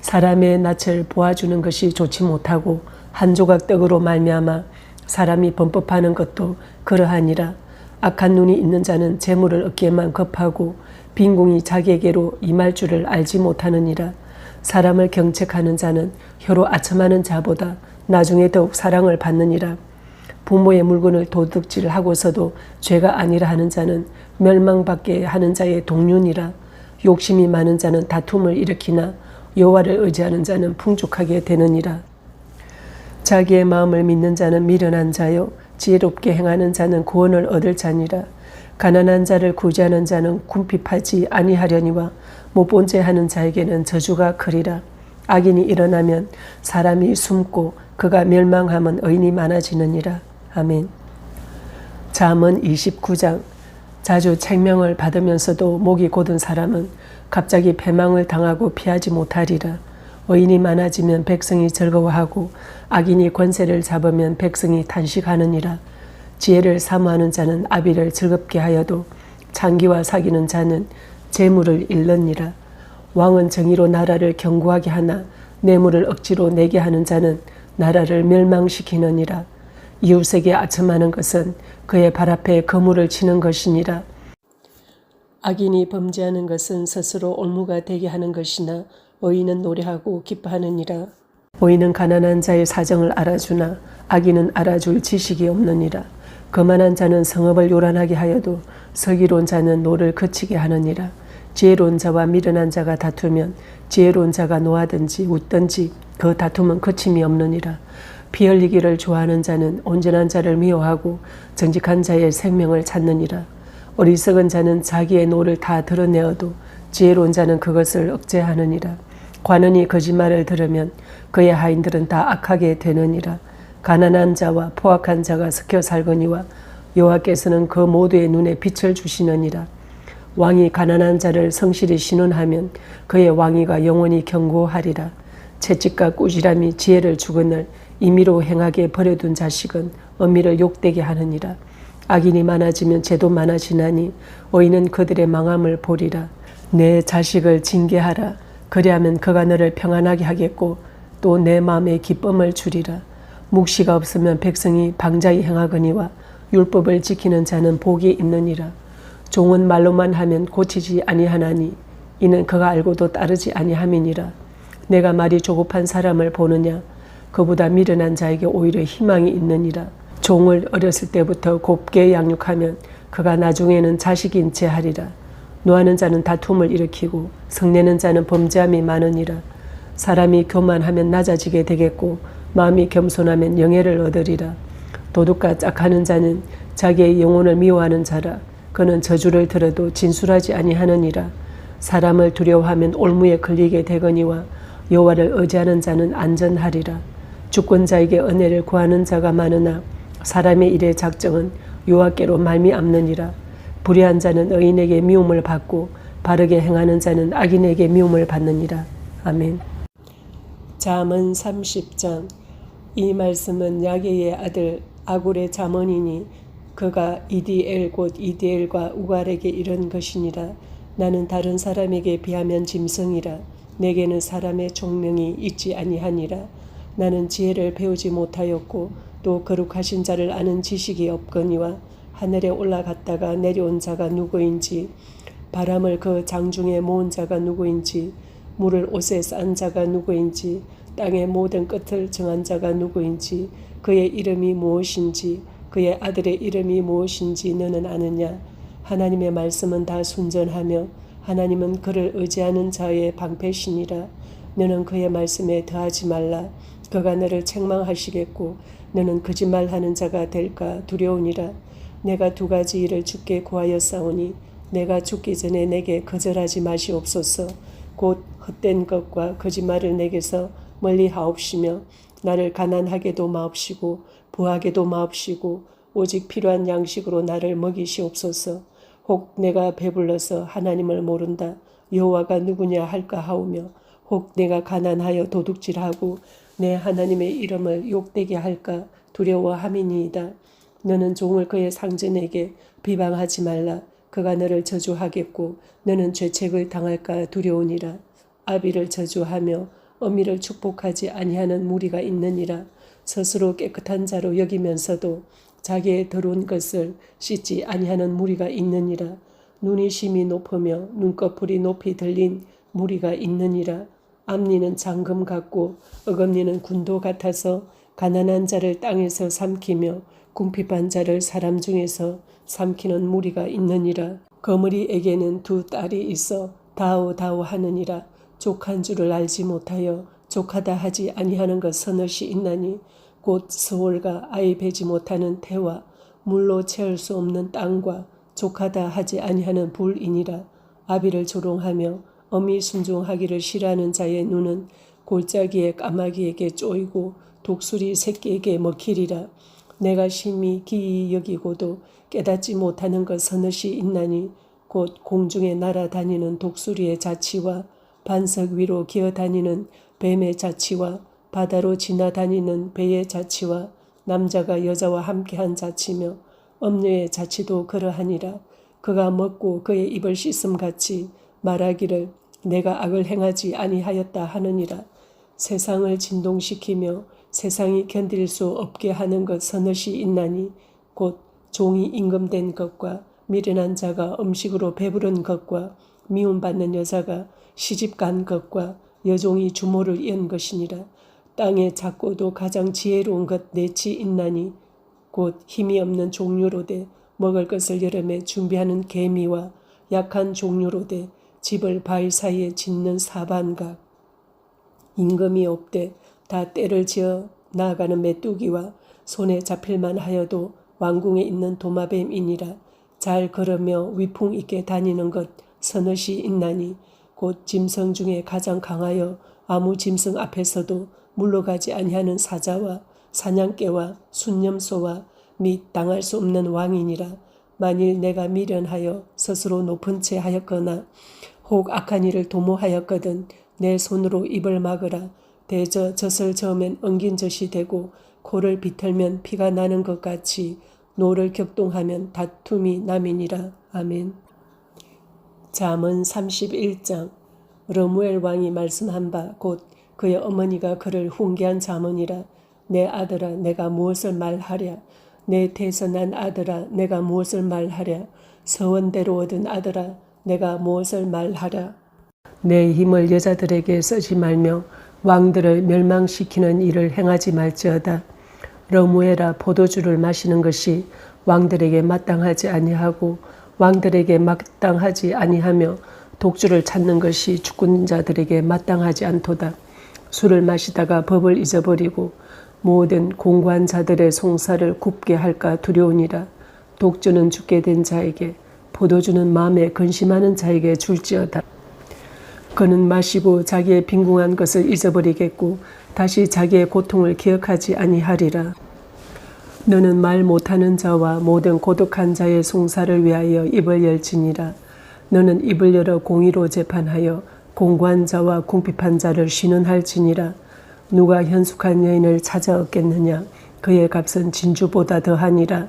사람의 낯을 보아주는 것이 좋지 못하고 한 조각 떡으로 말미암아 사람이 범법하는 것도 그러하니라. 악한 눈이 있는 자는 재물을 얻기에만 급하고 빈궁이 자기에게로 임할 줄을 알지 못하느니라. 사람을 경책하는 자는 혀로 아첨하는 자보다 나중에 더욱 사랑을 받느니라. 부모의 물건을 도둑질하고서도 죄가 아니라 하는 자는 멸망받게 하는 자의 동륜이라. 욕심이 많은 자는 다툼을 일으키나 여호와를 의지하는 자는 풍족하게 되느니라. 자기의 마음을 믿는 자는 미련한 자요 지혜롭게 행하는 자는 구원을 얻을 자니라. 가난한 자를 구제하는 자는 궁핍하지 아니하려니와 못본 채 하는 자에게는 저주가 크리라. 악인이 일어나면 사람이 숨고 그가 멸망하면 의인이 많아지느니라. 아멘. 잠언 29장. 자주 책명을 받으면서도 목이 곧은 사람은 갑자기 패망을 당하고 피하지 못하리라. 의인이 많아지면 백성이 즐거워하고 악인이 권세를 잡으면 백성이 탄식하느니라. 지혜를 사모하는 자는 아비를 즐겁게 하여도 창기와 사귀는 자는 재물을 잃느니라. 왕은 정의로 나라를 견고하게 하나 뇌물을 억지로 내게 하는 자는 나라를 멸망시키느니라. 이웃에게 아첨하는 것은 그의 발 앞에 거물을 치는 것이니라. 악인이 범죄하는 것은 스스로 올무가 되게 하는 것이나 의인은 노래하고 기뻐하느니라. 의인은 가난한 자의 사정을 알아주나 악인은 알아줄 지식이 없느니라. 거만한 자는 성읍을 요란하게 하여도 서기로운 자는 노를 그치게 하느니라. 지혜로운 자와 미련한 자가 다투면 지혜로운 자가 노하든지 웃든지 그 다툼은 그침이 없느니라. 피 흘리기를 좋아하는 자는 온전한 자를 미워하고 정직한 자의 생명을 찾느니라. 어리석은 자는 자기의 노를 다 드러내어도 지혜로운 자는 그것을 억제하느니라. 관원이 거짓말을 들으면 그의 하인들은 다 악하게 되느니라. 가난한 자와 포악한 자가 섞여 살거니와 여호와께서는 그 모두의 눈에 빛을 주시느니라. 왕이 가난한 자를 성실히 신원하면 그의 왕위가 영원히 견고하리라. 채찍과 꾸지람이 지혜를 주거늘 임의로 행하게 버려둔 자식은 어미를 욕되게 하느니라. 악인이 많아지면 죄도 많아지나니 의인은 그들의 망함을 보리라. 내 자식을 징계하라. 그리하면 그가 너를 평안하게 하겠고 또 내 마음에 기쁨을 주리라. 묵시가 없으면 백성이 방자히 행하거니와 율법을 지키는 자는 복이 있느니라. 종은 말로만 하면 고치지 아니하나니 이는 그가 알고도 따르지 아니함이니라. 내가 말이 조급한 사람을 보느냐. 그보다 미련한 자에게 오히려 희망이 있느니라. 종을 어렸을 때부터 곱게 양육하면 그가 나중에는 자식인 채 하리라. 노하는 자는 다툼을 일으키고 성내는 자는 범죄함이 많으니라. 사람이 교만하면 낮아지게 되겠고 마음이 겸손하면 영예를 얻으리라. 도둑과 짝하는 자는 자기의 영혼을 미워하는 자라. 그는 저주를 들어도 진술하지 아니하느니라. 사람을 두려워하면 올무에 걸리게 되거니와 여호와를 의지하는 자는 안전하리라. 주권자에게 은혜를 구하는 자가 많으나 사람의 일의 작정은 여호와께로 말미암느니라. 불의한 자는 의인에게 미움을 받고 바르게 행하는 자는 악인에게 미움을 받느니라. 아멘. 잠언 30장. 이 말씀은 야게의 아들 아굴의 잠언이니 그가 이디엘 곧 이디엘과 우갈에게 이른 것이니라. 나는 다른 사람에게 비하면 짐승이라. 내게는 사람의 총명이 있지 아니하니라. 나는 지혜를 배우지 못하였고 또 거룩하신 자를 아는 지식이 없거니와 하늘에 올라갔다가 내려온 자가 누구인지 바람을 그 장중에 모은 자가 누구인지 물을 옷에 싼 자가 누구인지 땅의 모든 끝을 정한 자가 누구인지 그의 이름이 무엇인지 그의 아들의 이름이 무엇인지 너는 아느냐. 하나님의 말씀은 다 순전하며 하나님은 그를 의지하는 자의 방패시니라. 너는 그의 말씀에 더하지 말라. 그가 너를 책망하시겠고 너는 거짓말하는 자가 될까 두려우니라. 내가 두 가지 일을 주께 구하였사오니 내가 죽기 전에 내게 거절하지 마시옵소서. 곧 헛된 것과 거짓말을 내게서 멀리 하옵시며 나를 가난하게도 마옵시고 부하게도 마옵시고 오직 필요한 양식으로 나를 먹이시옵소서. 혹 내가 배불러서 하나님을 모른다 여호와가 누구냐 할까 하오며 혹 내가 가난하여 도둑질하고 내 하나님의 이름을 욕되게 할까 두려워함이니이다. 너는 종을 그의 상전에게 비방하지 말라. 그가 너를 저주하겠고 너는 죄책을 당할까 두려우니라. 아비를 저주하며 어미를 축복하지 아니하는 무리가 있느니라. 스스로 깨끗한 자로 여기면서도 자기의 더러운 것을 씻지 아니하는 무리가 있느니라. 눈이 심히 높으며 눈꺼풀이 높이 들린 무리가 있느니라. 앞니는 잠금 같고 어금니는 군도 같아서 가난한 자를 땅에서 삼키며 궁핍한 자를 사람 중에서 삼키는 무리가 있느니라. 거머리에게는 두 딸이 있어 다오다오 하느니라. 족한 줄을 알지 못하여 족하다 하지 아니하는 것 서너시 있나니 곧 서울과 아이 베지 못하는 태와 물로 채울 수 없는 땅과 족하다 하지 아니하는 불이니라. 아비를 조롱하며 어미 순종하기를 싫어하는 자의 눈은 골짜기의 까마귀에게 쪼이고 독수리 새끼에게 먹히리라. 내가 심히 기이 여기고도 깨닫지 못하는 것 서너시 있나니 곧 공중에 날아다니는 독수리의 자치와 반석 위로 기어다니는 뱀의 자치와 바다로 지나다니는 배의 자치와 남자가 여자와 함께한 자치며 엄녀의 자치도 그러하니라. 그가 먹고 그의 입을 씻음같이 말하기를 내가 악을 행하지 아니하였다 하느니라. 세상을 진동시키며 세상이 견딜 수 없게 하는 것 서너시 있나니 곧 종이 임금된 것과 미련한 자가 음식으로 배부른 것과 미움받는 여자가 시집간 것과 여종이 주모를 이은 것이니라. 땅에 작고도 가장 지혜로운 것 넷이 있나니 곧 힘이 없는 종류로되 먹을 것을 여름에 준비하는 개미와 약한 종류로되 집을 바위 사이에 짓는 사반과 임금이 없되 다 때를 지어 나아가는 메뚜기와 손에 잡힐만 하여도 왕궁에 있는 도마뱀이니라. 잘 걸으며 위풍 있게 다니는 것 서너시 있나니 곧 짐승 중에 가장 강하여 아무 짐승 앞에서도 물러가지 아니하는 사자와 사냥개와 순념소와 및 당할 수 없는 왕이니라. 만일 내가 미련하여 스스로 높은 채 하였거나 혹 악한 일을 도모하였거든 내 손으로 입을 막으라. 대저 젖을 저으면 엉긴 젖이 되고 코를 비틀면 피가 나는 것 같이 노를 격동하면 다툼이 남이니라. 아멘. 잠언 31장. 러무엘 왕이 말씀한 바 곧 그의 어머니가 그를 훈계한 잠언이라. 내 아들아 내가 무엇을 말하랴. 내 태선한 아들아 내가 무엇을 말하랴. 서원대로 얻은 아들아 내가 무엇을 말하랴. 내 힘을 여자들에게 쓰지 말며 왕들을 멸망시키는 일을 행하지 말지어다. 러무엘아 포도주를 마시는 것이 왕들에게 마땅하지 아니하고 왕들에게 마땅하지 아니하며 독주를 찾는 것이 주권 자들에게 마땅하지 않도다. 술을 마시다가 법을 잊어버리고 모든 공고한 자들의 송사를 굽게 할까 두려우니라. 독주는 죽게 된 자에게 포도주는 마음에 근심하는 자에게 줄지어다. 그는 마시고 자기의 빈궁한 것을 잊어버리겠고 다시 자기의 고통을 기억하지 아니하리라. 너는 말 못하는 자와 모든 고독한 자의 송사를 위하여 입을 열지니라. 너는 입을 열어 공의로 재판하여 공고한 자와 궁핍한 자를 신원할지니라. 누가 현숙한 여인을 찾아 얻겠느냐. 그의 값은 진주보다 더하니라.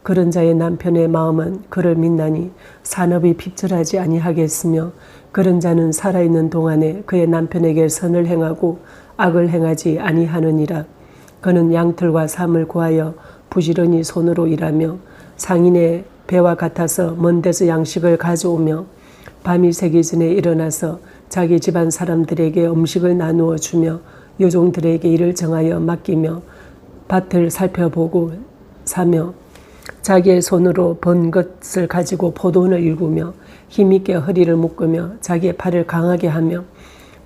그런 자의 남편의 마음은 그를 믿나니 산업이 핍절하지 아니하겠으며 그런 자는 살아있는 동안에 그의 남편에게 선을 행하고 악을 행하지 아니하느니라. 그는 양털과 삶을 구하여 부지런히 손으로 일하며 상인의 배와 같아서 먼 데서 양식을 가져오며 밤이 새기 전에 일어나서 자기 집안 사람들에게 음식을 나누어 주며 요종들에게 일을 정하여 맡기며 밭을 살펴보고 사며 자기의 손으로 번 것을 가지고 포도원을 일구며 힘있게 허리를 묶으며 자기의 팔을 강하게 하며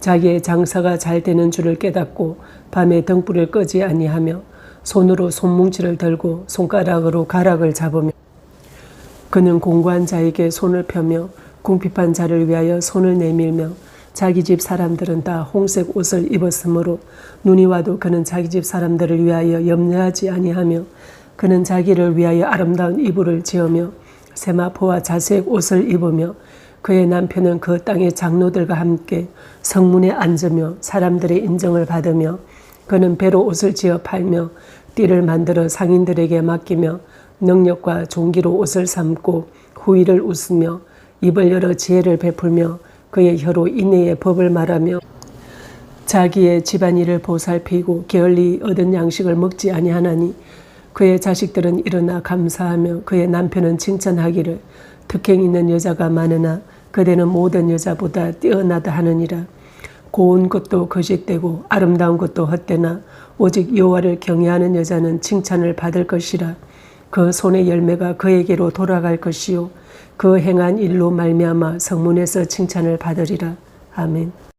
자기의 장사가 잘 되는 줄을 깨닫고 밤에 등불을 끄지 아니하며 손으로 손뭉치를 들고 손가락으로 가락을 잡으며 그는 공고한 자에게 손을 펴며 궁핍한 자를 위하여 손을 내밀며 자기 집 사람들은 다 홍색 옷을 입었으므로 눈이 와도 그는 자기 집 사람들을 위하여 염려하지 아니하며 그는 자기를 위하여 아름다운 이불을 지으며 세마포와 자색 옷을 입으며 그의 남편은 그 땅의 장로들과 함께 성문에 앉으며 사람들의 인정을 받으며 그는 배로 옷을 지어 팔며 띠를 만들어 상인들에게 맡기며 능력과 종기로 옷을 삼고 후의를 웃으며 입을 열어 지혜를 베풀며 그의 혀로 인내의 법을 말하며 자기의 집안일을 보살피고 게을리 얻은 양식을 먹지 아니하나니 그의 자식들은 일어나 감사하며 그의 남편은 칭찬하기를 특행 있는 여자가 많으나 그대는 모든 여자보다 뛰어나다 하느니라. 고운 것도 거짓되고 아름다운 것도 헛되나 오직 여호와를 경외하는 여자는 칭찬을 받을 것이라. 그 손의 열매가 그에게로 돌아갈 것이요 그 행한 일로 말미암아 성문에서 칭찬을 받으리라. 아멘.